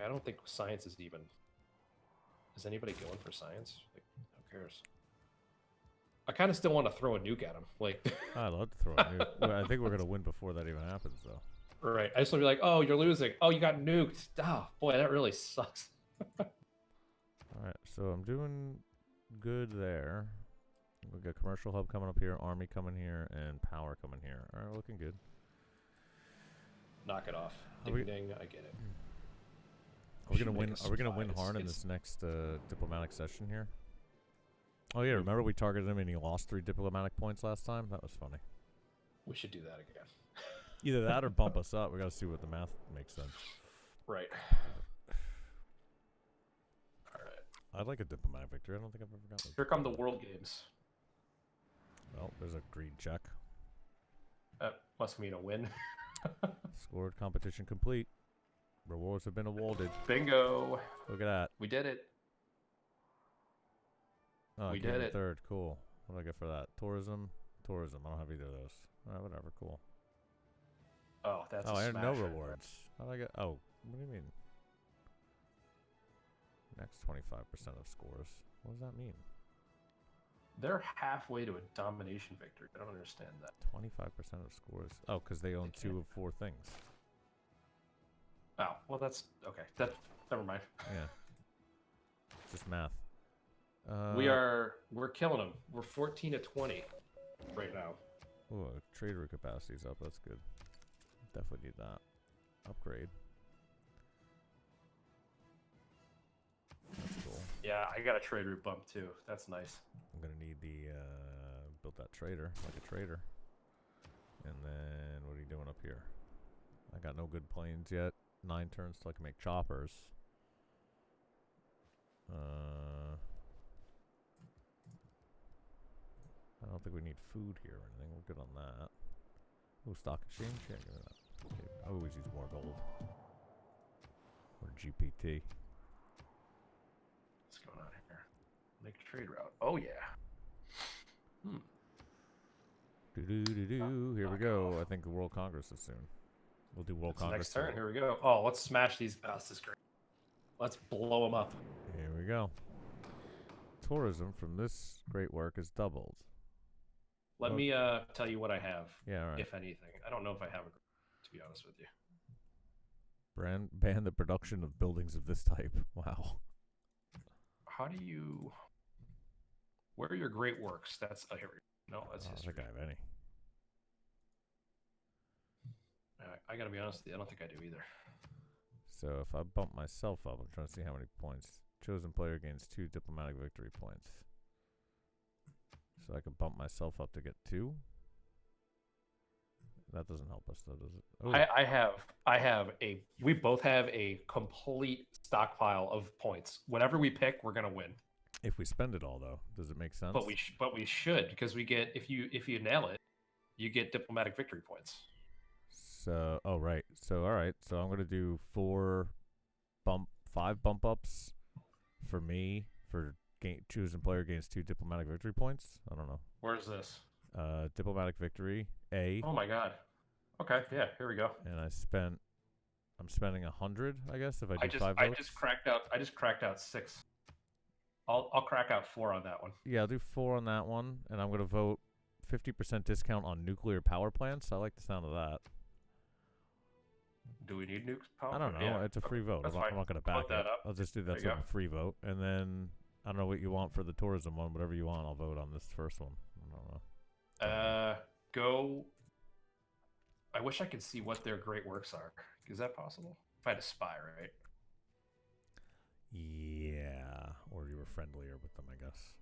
I don't think science is even. Is anybody going for science? Like, who cares? I kind of still want to throw a nuke at him. Like, I'd love to throw a nuke. Well, I think we're gonna win before that even happens, though. right. I just want to be like, oh, you're losing. Oh, you got nuked. Oh, boy, that really sucks. All right, so I'm doing good there. We got commercial hub coming up here, army coming here, and power coming here. All right, looking good. Knock it off. Are Ding we- ding. I get it. Are we Should gonna make win? a Are we gonna supply. win hard in It's- this next diplomatic session here? Oh yeah, remember we targeted him and he lost 3 diplomatic points last time? That was funny. We should do that again. Either that or bump us up. We gotta see what the math makes sense. Right. All right. I'd like a diplomatic victory. I don't think I've ever gotten. Here come the World Games. Well, there's a green check. That must mean a win. Scored competition complete. Rewards have been awarded. Bingo. Look at that. We did it. Oh, We I came did in it. third. Cool. What do I get for that? Tourism. I don't have either of those. Alright, whatever. Cool. Oh, that's I a had no smash right rewards. How do I get? Oh, what do you mean? Next 25% of scores. What does that mean? there. They're halfway to a domination victory. I don't understand that. 25% of scores. Oh, because they own 2 of 4 things. Oh, well, that's okay. Never mind. Yeah. It's just math. We're killing them. We're 14 to 20 right now. Ooh, trader capacity's up. That's good. Definitely need that. Upgrade. That's cool. Yeah, I got a trade route bump too. That's nice. I'm gonna need the build that trader like a trader. And then what are you doing up here? I got no good planes yet. 9 turns till I can make choppers. I don't think we need food here or anything. We're good on that. Ooh, stock exchange? Yeah, give me that. Okay, I always use more gold. Or GPT. What's going on here? Make a trade route. Oh yeah. Here we go. I think World Congress is soon. We'll do World Congress. Next turn. Here we go. Oh, let's smash these. Oh, this is great. Let's blow them up. Here we go. Tourism from this great work is doubled. Let me tell you what I have. Yeah, all right. If anything, I don't know if I have it. To be honest with you. Ban the production of buildings of this type. Wow. How do you? Where are your great works? That's here we go. No, that's I don't history. think I have any. I gotta be honest with you. I don't think I do either. So if I bump myself up, I'm trying to see how many points. Chosen player gains 2 diplomatic victory points. So I could bump myself up to get 2. That doesn't help us though, does it? Oh. I have a. We both have a complete stockpile of points. Whatever we pick, we're gonna win. If we spend it all though, does it make sense? But we should, because we get if you nail it, you get diplomatic victory points. So right. So all right. So I'm gonna do 5 bump ups for me for choosing player gains 2 diplomatic victory points. I don't know. Where's this? Diplomatic victory A. Oh my god. Okay, yeah, here we go. And I'm spending 100, I guess, if I do 5 votes. I just cracked out 6. I'll crack out 4 on that one. Yeah, I'll do 4 on that one, and I'm gonna vote 50% discount on nuclear power plants. I like the sound of that. Do we need nukes? Power? I don't know. Yeah. It's a free vote. I'm not going to back that it. up. I'll just do that as a free vote. And then, I don't know what you want for the tourism one. Whatever you want, I'll vote on this first one. I don't know. Go. I wish I could see what their great works are. Is that possible? If I had a spy, right? Yeah. Or you were friendlier with them, I guess.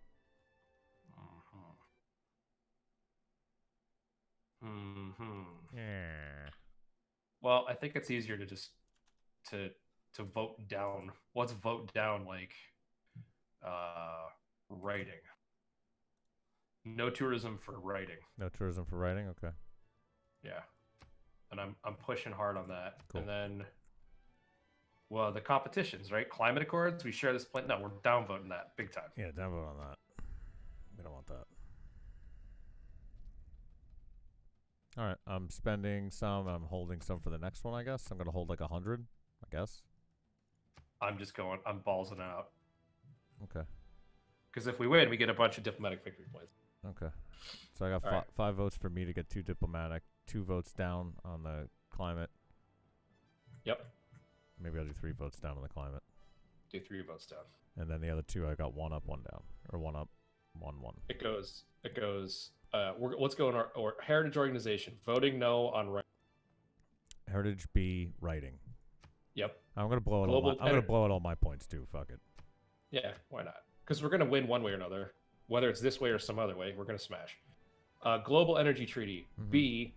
Yeah. Well, I think it's easier to just to vote down. Let's vote down like writing. No tourism for writing. No tourism for writing. Okay. Yeah, and I'm pushing hard on that. Cool. And then, well, the competitions, right? Climate accords. We share this plan. No, we're downvoting that big time. Yeah, downvote on that. We don't want that. All right, I'm spending some. I'm holding some for the next one, I guess. I'm going to hold like 100, I guess. I'm ballsing out. Okay. Because if we win, we get a bunch of diplomatic victory points. Okay. So I got 5 votes for me to get 2 diplomatic, 2 votes down on the climate. Yep. Maybe I'll do 3 votes down on the climate. Do 3 votes down. And then the other 2, I got 1 up, 1 down. Or 1 up, 1, 1. It goes. Let's go in our heritage organization. Voting no on right. Heritage B writing. Yep. I'm gonna blow it. I'm gonna blow out all my points too. Fuck it. Yeah, why not? Because we're gonna win one way or another, whether it's this way or some other way. We're gonna smash. Global Energy Treaty. B,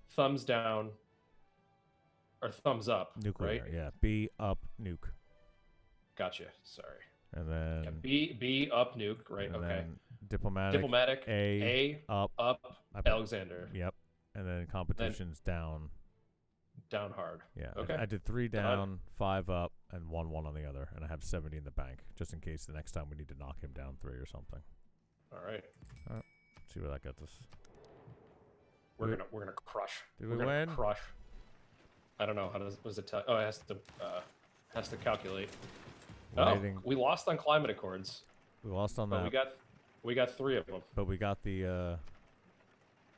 thumbs down. Or thumbs up. Nuclear. Right? Yeah. B up nuke. Gotcha. Sorry. And then B up nuke. Right. And okay. then diplomatic A up Alexander. Yep. And then competition's down. Down hard. Yeah. Okay. I did 3 down, 5 up, and 1 on the other, and I have 70 in the bank just in case the next time we need to knock him down 3 or something. All right. see where that gets us. We're gonna crush. Did we're we gonna win? Crush. I don't know how does it tell? Oh, it has to calculate. Lighting. Oh, we lost on climate accords. We lost on But that. we got 3 of them. But we got the.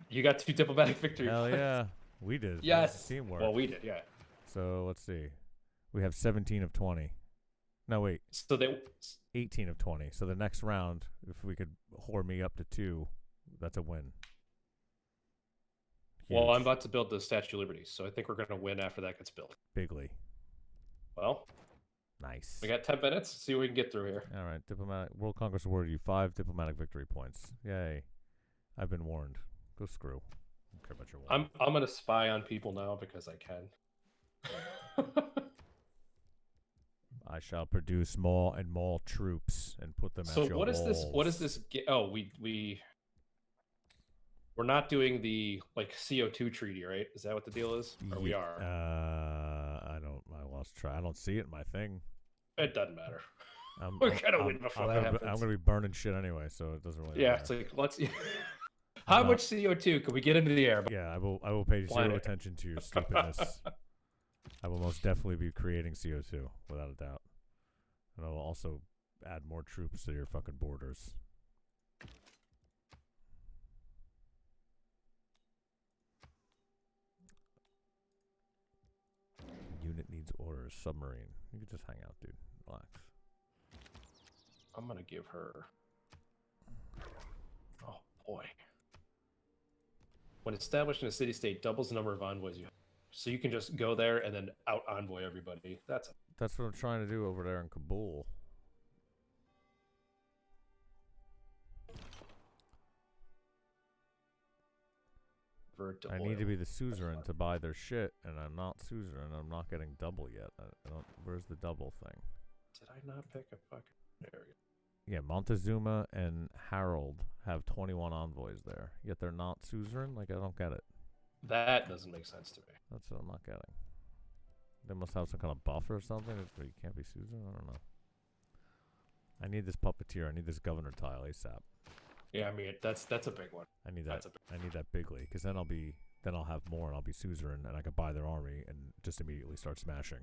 You got 2 diplomatic victory Hell points. yeah, we did. Yes. Teamwork. Well, we did, yeah. So let's see. We have 17 of 20. No, wait. So they 18 of 20. So the next round, if we could whore me up to 2, that's a win. Well, I'm Huge. about to build the Statue of Liberty, so I think we're going to win after that gets built. Bigly. Well, Nice. we got 10 minutes. See what we can get through here. All right. Diplomatic World Congress awarded you 5 diplomatic victory points. Yay. I've been warned. Go screw. I don't care about your warning. I'm going to spy on people now because I can. I shall produce more and more troops and put them So at your what is this? What is walls. this? Oh, we're not doing the like CO2 treaty, right? Is that what the deal is? Or we are? I lost track. I don't see it in my thing. It doesn't matter. I'm, We're I'm- gonna I'm- win before I'm that gonna, happens. I'm gonna be burning shit anyway, so it doesn't really Yeah, matter. it's like let's. How not- much CO2 can we get into the air? Yeah, I will pay zero Planet. attention to your stupidness. I will most definitely be creating CO2 without a doubt, and I will also add more troops to your fucking borders. Unit needs orders. Submarine. You can just hang out, dude. Relax. I'm gonna give her. Oh boy. When established in a city-state, doubles the number of envoys you have. So you can just go there and then out envoy everybody. That's That's what I'm trying to do over there in Kabul. I need to be the suzerain to buy their shit, and I'm not suzerain. I'm not getting double yet. I don't. Where's the double thing? Did I not pick a fucking area? Yeah, Montezuma and Harold have 21 envoys there, yet they're not suzerain. Like, I don't get it. That doesn't make sense to me. That's what I'm not getting. They must have some kind of buff or something, but you can't be suzerain. I don't know. I need this puppeteer. I need this governor tile ASAP. Yeah, I mean that's a big one. I need that. That's a big I need that bigly, because then I'll have more, and I'll be suzerain, and I can buy their army and just immediately start smashing.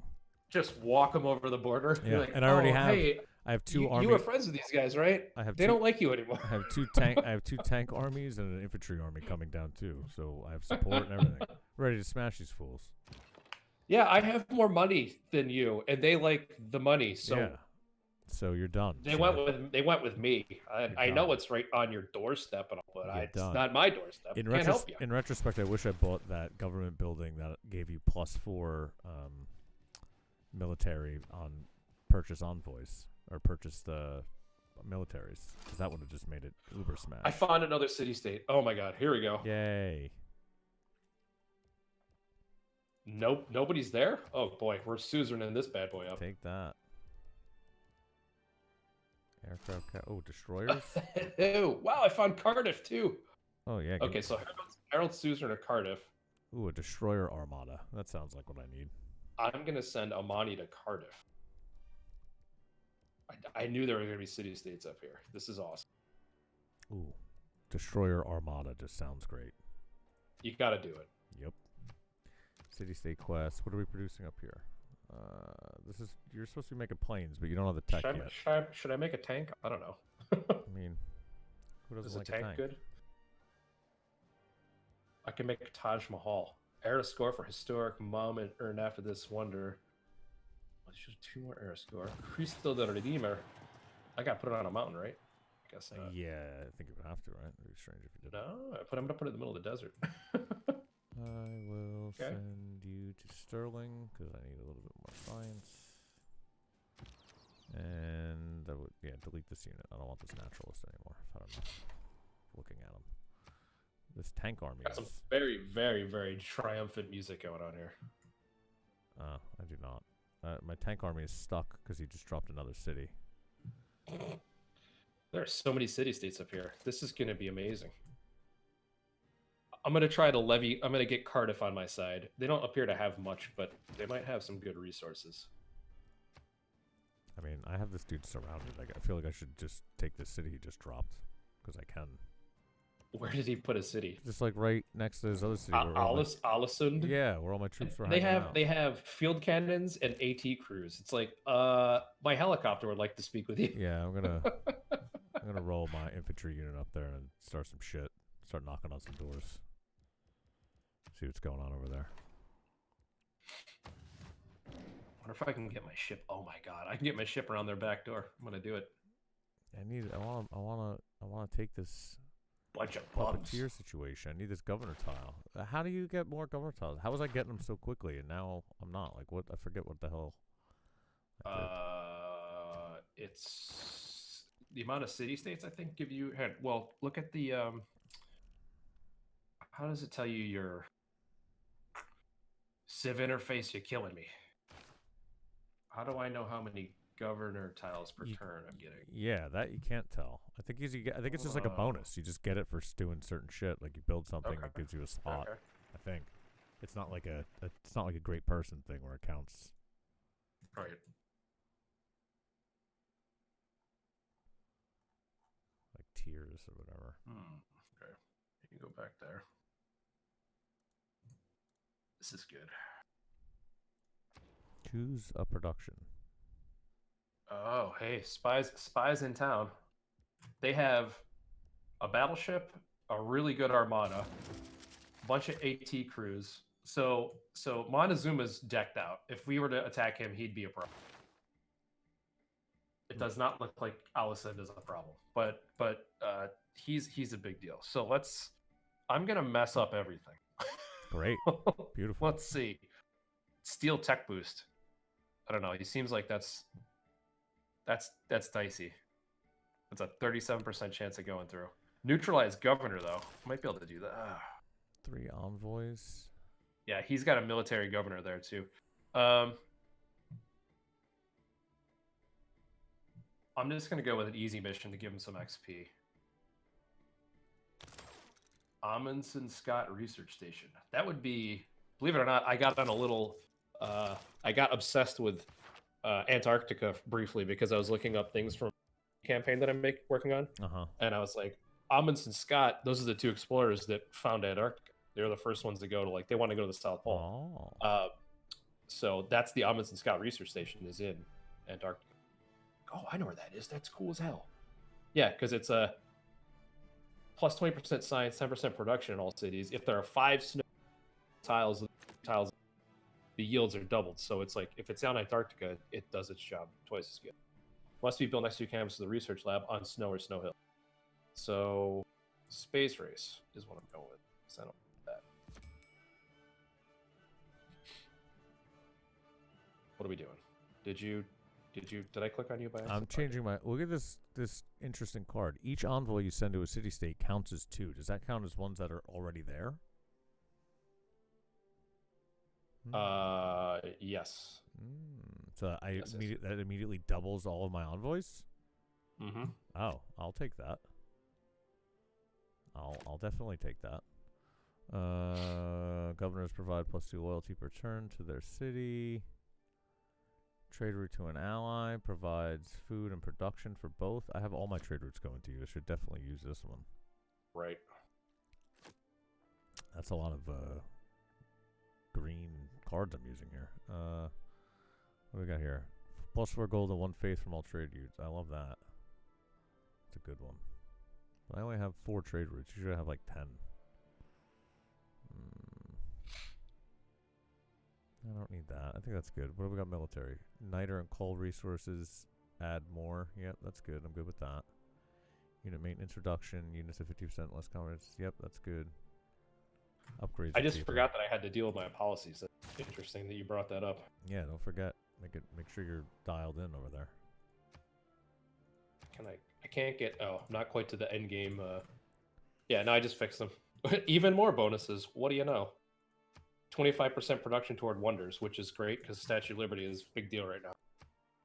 Just walk them over the border. Yeah, You're like, and I already "Oh, have. Hey, I have two you army. were friends with these guys, right? I have They two, don't like you anymore. I have two tank. I have 2 tank armies and an infantry army coming down too. So I have support and everything, ready to smash these fools. Yeah, I have more money than you, and they like the money. So yeah. So you're done. they sir. went with me. I You're know done. it's right on your doorstep, but You're it's done. not my doorstep. Can't help you. In retrospect, I wish I bought that government building that gave you +4 military on purchase envoys or purchase the militaries, because that would have just made it uber smash. I found another city-state. Oh my god, here we go. Yay! Nope, nobody's there. Oh boy, we're suzerain this bad boy up. Take that. Aircraft. Destroyers. Oh, wow, I found Cardiff too. Oh yeah. Okay, so Harold's suzerain of Cardiff. Ooh, a destroyer armada. That sounds like what I need. I'm gonna send Amani to Cardiff. I knew there were gonna be city-states up here. This is awesome. Ooh, destroyer armada just sounds great. You gotta do it. Yep. City-state quest. What are we producing up here? You're supposed to be making planes, but you don't have the tech yet. Should I make a tank? I don't know. I mean, who doesn't Is like a tank good? I can make a Taj Mahal. Era score for historic moment earned after this wonder. Let's just 2 more era score. Cristo del Redeemer. I got to put it on a mountain, right? I guess. Yeah, I think you would have to, right? It'd be strange if you did. No, I'm gonna put it in the middle of the desert. I will Okay. send you to Sterling because I need a little bit more science. And I would, delete this unit. I don't want this naturalist anymore. I don't know. Looking at him. This tank army Got some is... very, very, very triumphant music going on here. I do not. My tank army is stuck because he just dropped another city. There are so many city-states up here. This is gonna be amazing. I'm gonna try to levy. I'm gonna get Cardiff on my side. They don't appear to have much, but they might have some good resources. I mean, I have this dude surrounded. Like, I feel like I should just take this city he just dropped because I can. Where did he put a city? Just like right next to his other city. Where all my, Alisund. yeah, where all my troops were They hanging have out. they have field cannons and AT crews. It's like, my helicopter would like to speak with you. Yeah, I'm gonna roll my infantry unit up there and start some shit. Start knocking on some doors. See what's going on over there. I wonder if I can get my ship. Oh my god, I can get my ship around their back door. I'm gonna do it. I wanna take this Bunch of bums. puppeteer situation. I need this governor tile. How do you get more governor tiles? How was I getting them so quickly and now I'm not? Like what? I forget what the hell. It's the amount of city states I think give you. Well, look at the how does it tell you your civ interface? You're killing me. How do I know how many governor tiles per turn I'm getting? Yeah, that you can't tell. I think I think it's just like a bonus. You just get it for doing certain shit. Like you build something, it gives you a spot. Okay. I think it's not like it's not like a great person thing where it counts. Right. Like tiers or whatever. Okay. You can go back there. This is good. Choose a production. Oh, hey, spies in town. They have a battleship, a really good armada, a bunch of AT crews. So Montezuma's decked out. If we were to attack him, he'd be a problem. It does not look like Alisund is a problem, but he's a big deal. So I'm gonna mess up everything. Great, beautiful. Let's see. Steel tech boost. I don't know. He seems like that's dicey. It's a 37% chance of going through. Neutralize governor though. Might be able to do that. 3 envoys. Yeah, he's got a military governor there too. I'm just gonna go with an easy mission to give him some XP. Amundsen Scott Research Station. That would be, believe it or not, I got on a little. I got obsessed with Antarctica briefly because I was looking up things from a campaign that I'm working on, and I was like, Amundsen Scott. Those are the 2 explorers that found Antarctica. They're the first ones to go to they want to go to the South Pole. Oh. So that's the Amundsen Scott Research Station is in Antarctica. Oh, I know where that is. That's cool as hell. Yeah, because it's a plus 20% science, 10% production in all cities. If there are 5 snow tiles, the yields are doubled. So it's like if it's down Antarctica, it does its job twice as good. Must be built next to campus of the research lab on snow or snow hill. So space race is what I'm going with. I don't know that. What are we doing? Did I click on you by accident? I'm changing my. Look at this interesting card. Each envoy you send to a city state counts as 2. Does that count as ones that are already there? Yes. So that immediately doubles all of my envoys. Mm-hmm. Oh, I'll take that. I'll definitely take that. Governors provide +2 loyalty per turn to their city. Trade route to an ally provides food and production for both. I have all my trade routes going to you. I should definitely use this one. Right. That's a lot of green cards I'm using here. What do we got here? +4 gold and 1 faith from all trade routes. I love that. It's a good one. But I only have 4 trade routes. You should have like 10. I don't need that. I think that's good. What do we got military? Niter and coal resources. Add more. Yep, that's good. I'm good with that. Unit maintenance reduction. Units of 50% less confidence. Yep, that's good. Upgrades. I just forgot that I had to deal with my policies. That's interesting that you brought that up. Yeah, don't forget. Make sure you're dialed in over there. I can't get. Oh, not quite to the end game. Yeah, no, I just fixed them. Even more bonuses. What do you know? 25% production toward wonders, which is great because Statue of Liberty is a big deal right now.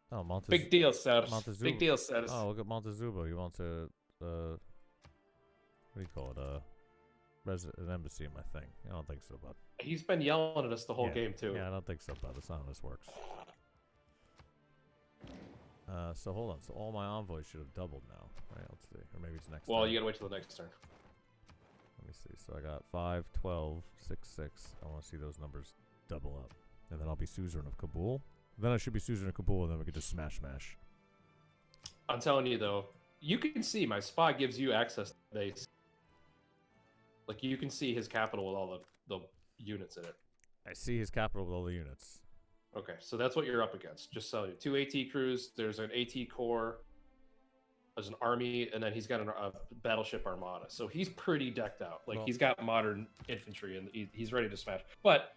Oh, Montezuma. Big deal, status. Big deal, status. Oh, look at Montezuma. He wants a what do you call it? An embassy in my thing. I don't think so, bud. He's been yelling at us the whole game too. Yeah, I don't think so, bud. That's not how this works. So hold on. So all my envoys should have doubled now, right? Let's see. Or maybe it's next. Well, turn. you gotta wait till the next turn. me see. So I got 5, 12, 6, 6. I want to see those numbers double up. And then I'll be suzerain of Kabul. Then I should be suzerain of Kabul, and then we could just smash. I'm telling you, though, you can see my spa gives you access to the base. Like, you can see his capital with all the units in it. I see his capital with all the units. Okay, so that's what you're up against. Just so you. 2 AT crews, there's an AT corps, there's an army, and then he's got a battleship armada. So he's pretty decked out. Like, he's got modern infantry, and he's ready to smash. But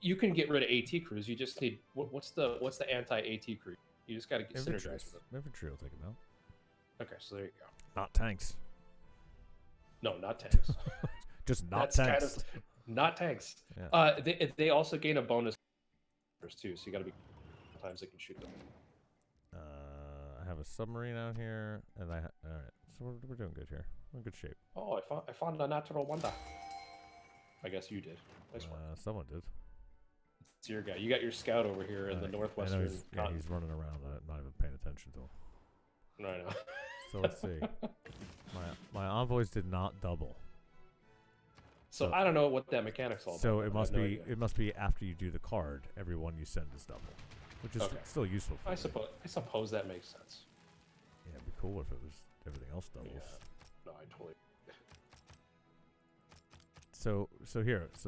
you can get rid of AT crews. You just need what's the anti-AT crew? You just got to get synergized with it. Infantry will take it now. Okay, so there you go. Not tanks. No, not tanks. Just not That's tanks. kind of not tanks. Yeah. They also gain a bonus too, so you got to be times they can shoot them. I have a submarine out here, and all right. So we're doing good here. We're in good shape. Oh, I found a natural wonder. I guess you did. Nice one. Someone did. It's your guy. You got your scout over here in the northwestern. He's running around. I'm not even paying attention to him. No, I know. So let's see. My envoys did not double. So I don't know what that mechanic's all about. So it must be after you do the card, every one you send is double, which is still useful. For I suppose that makes sense. Yeah, it'd be cool if it was everything else doubles. Yeah. No, I totally. So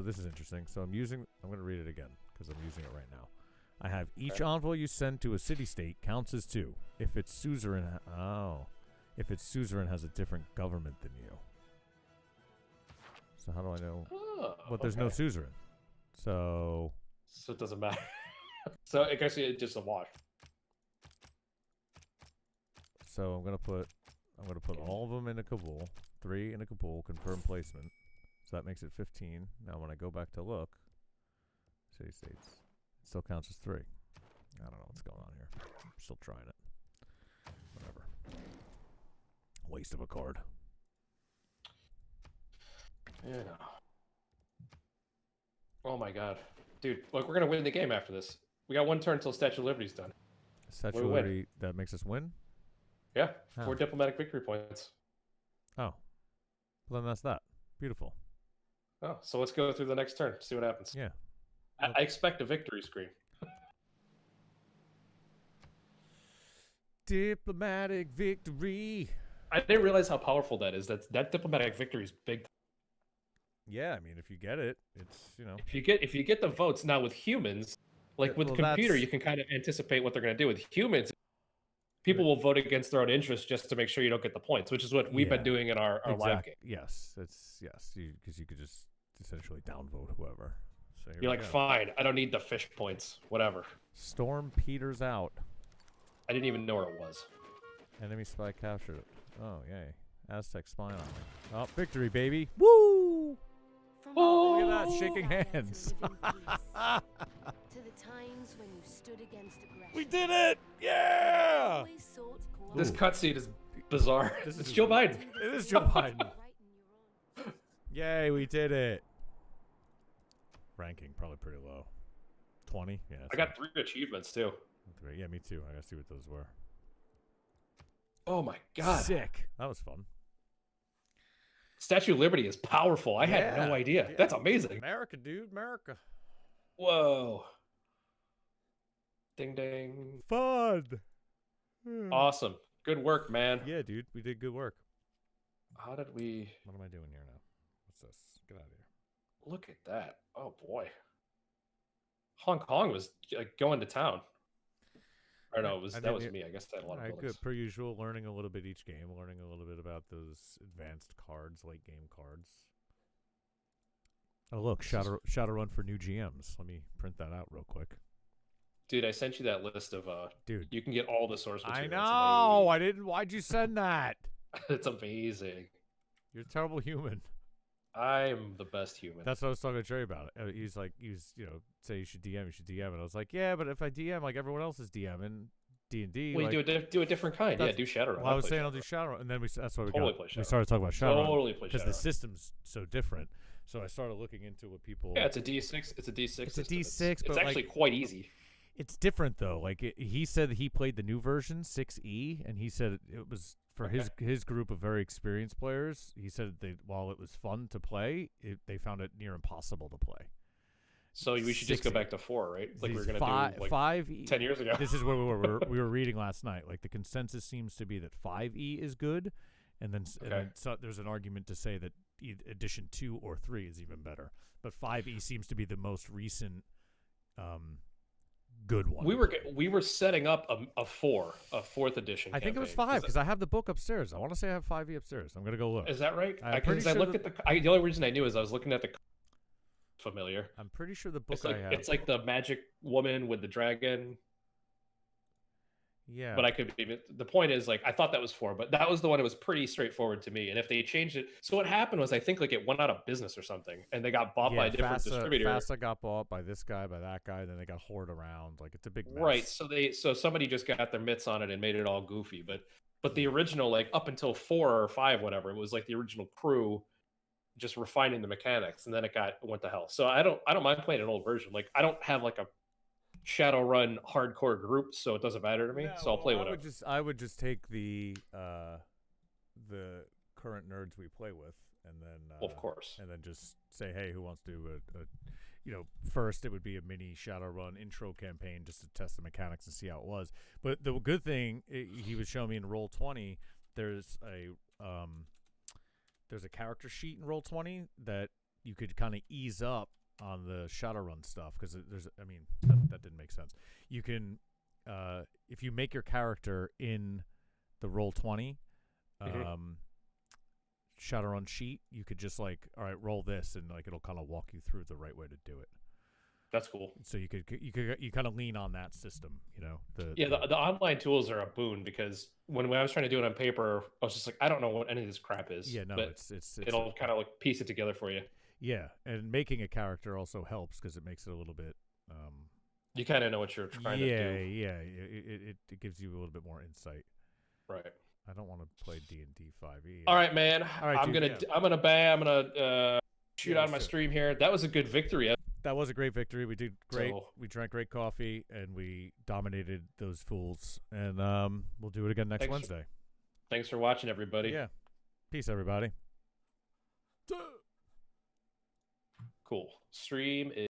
this is interesting. So I'm going to read it again because I'm using it right now. I have each envoy you send to a city-state counts as 2 if its suzerain has a different government than you. So how do I know? But there's no suzerain. So it doesn't matter. So I guess it's just a wash. So I'm gonna put all of them into Kabul, 3 into Kabul, confirm placement. So that makes it 15. Now when I go back to look, city states, it still counts as 3. I don't know what's going on here. I'm still trying it. Whatever. Waste of a card. Yeah. Oh my god. Dude, look, we're going to win the game after this. We got 1 turn until Statue of Liberty's done. Statue of Liberty, that makes us win? Yeah, 4 diplomatic victory points. Oh. Well, then that's that. Beautiful. Oh, so let's go through the next turn, see what happens. Yeah. I expect a victory screen. Diplomatic victory. I didn't realize how powerful that is. That diplomatic victory is big. Yeah, I mean, if you get it, it's, you know. If you get the votes now with humans, like with computer, you can kind of anticipate what they're going to do. With humans, people will vote against their own interests just to make sure you don't get the points, which is what we've been doing in our live game. Yes, because you could just essentially downvote whoever. So you're like, fine, I don't need the fish points, whatever. Storm Peters out. I didn't even know where it was. Enemy spy captured it. Oh, yay. Aztec spying on me. Oh, victory, baby. Woo! Oh, look at that, shaking hands. We did it! Yeah! This cutscene is bizarre. It's Joe Biden. It is Joe Biden. Yay, we did it. Ranking, probably pretty low. 20? Yeah. I got 3 achievements, too. 3. Yeah, me too. I gotta see what those were. Oh my god. Sick. That was fun. Statue of Liberty is powerful. I had no idea. Yeah. That's amazing. America, dude. America. Whoa. Ding ding. Fun. Awesome. Good work, man. Yeah, dude. We did good work. How did we... What am I doing here now? What's this? Get out of here. Look at that. Oh, boy. Hong Kong was like going to town. Or no, that was me. I guess I had a lot of buildings. Good. Per usual, learning a little bit each game. Learning a little bit about those advanced cards, late game cards. Oh, look. Shadowrun for new GMs. Let me print that out real quick. Dude, I sent you that list of... Dude. You can get all the source material. I know! I didn't... Why'd you send that? It's amazing. You're a terrible human. I'm the best human. That's what I was talking to Trey about. He's like, say you should DM, and I was like, yeah, but if I DM like everyone else is DMing D&D, well, you do a different kind. Yeah, do Shadowrun. Well, I was saying I'll do Shadowrun, and then that's why we started talking about Shadowrun. Totally play Shadowrun. Because the system's so different. So I started looking into what people... Yeah, it's a D6. It's a D6 It's system. a D6, it's actually quite easy. It's different, though. Like, he said he played the new version, 6E, and he said it was for his group of very experienced players, he said while it was fun to play, they found it near impossible to play. So we should just go back to 4, right? Like we were gonna do like 5E. 10 years ago. This is where we were. We were reading last night. Like the consensus seems to be that 5E is good, and then so there's an argument to say that edition 2 or 3 is even better. But 5E seems to be the most recent good one. We were setting up a 4th edition. I think it was 5 because I have the book upstairs. I want to say I have 5E upstairs. I'm gonna go look. Is that right? Because I looked at the only reason I knew is I was looking at the familiar. I'm pretty sure the book It's like the magic woman with the dragon. Yeah. But I could be. The point is, like, I thought that was 4, but that was the one that was pretty straightforward to me. And if they changed it, so what happened was I think like it went out of business or something, and they got bought by a different distributor. FASA got bought by this guy, by that guy, then they got hoarded around. Like it's a big mess. Right. So somebody just got their mitts on it and made it all goofy. But the original, like up until 4 or 5, whatever, it was like the original crew just refining the mechanics, and then it went to hell. So I don't mind playing an old version. Like I don't have like a Shadowrun hardcore group, so it doesn't matter to me. So I'll play whatever. I would just take the current nerds we play with, and then of course, and then just say, hey, who wants to do first it would be a mini Shadowrun intro campaign just to test the mechanics and see how it was. But the good thing he was showing me in Roll20, there's a character sheet in Roll20 that you could kind of ease up on the Shadowrun stuff, because that didn't make sense. You can if you make your character in the Roll20 Shadowrun sheet, you could just like, all right, roll this, and like it'll kind of walk you through the right way to do it. That's cool. So you kind of lean on that system, the online tools are a boon, because when I was trying to do it on paper, I was just like, I don't know what any of this crap is. Yeah, no, but it's it'll kind of like piece it together for you. Yeah, and making a character also helps because it makes it a little bit. You kind of know what you're trying to do. Yeah. It gives you a little bit more insight. Right. I don't want to play D&D 5e. All right, man. All right, I'm gonna shoot out of my stream here. That was a good victory. That was a great victory. We did great. We drank great coffee, and we dominated those fools. And we'll do it again next Wednesday. Thanks for watching, everybody. Yeah. Peace, everybody. Cool. Stream is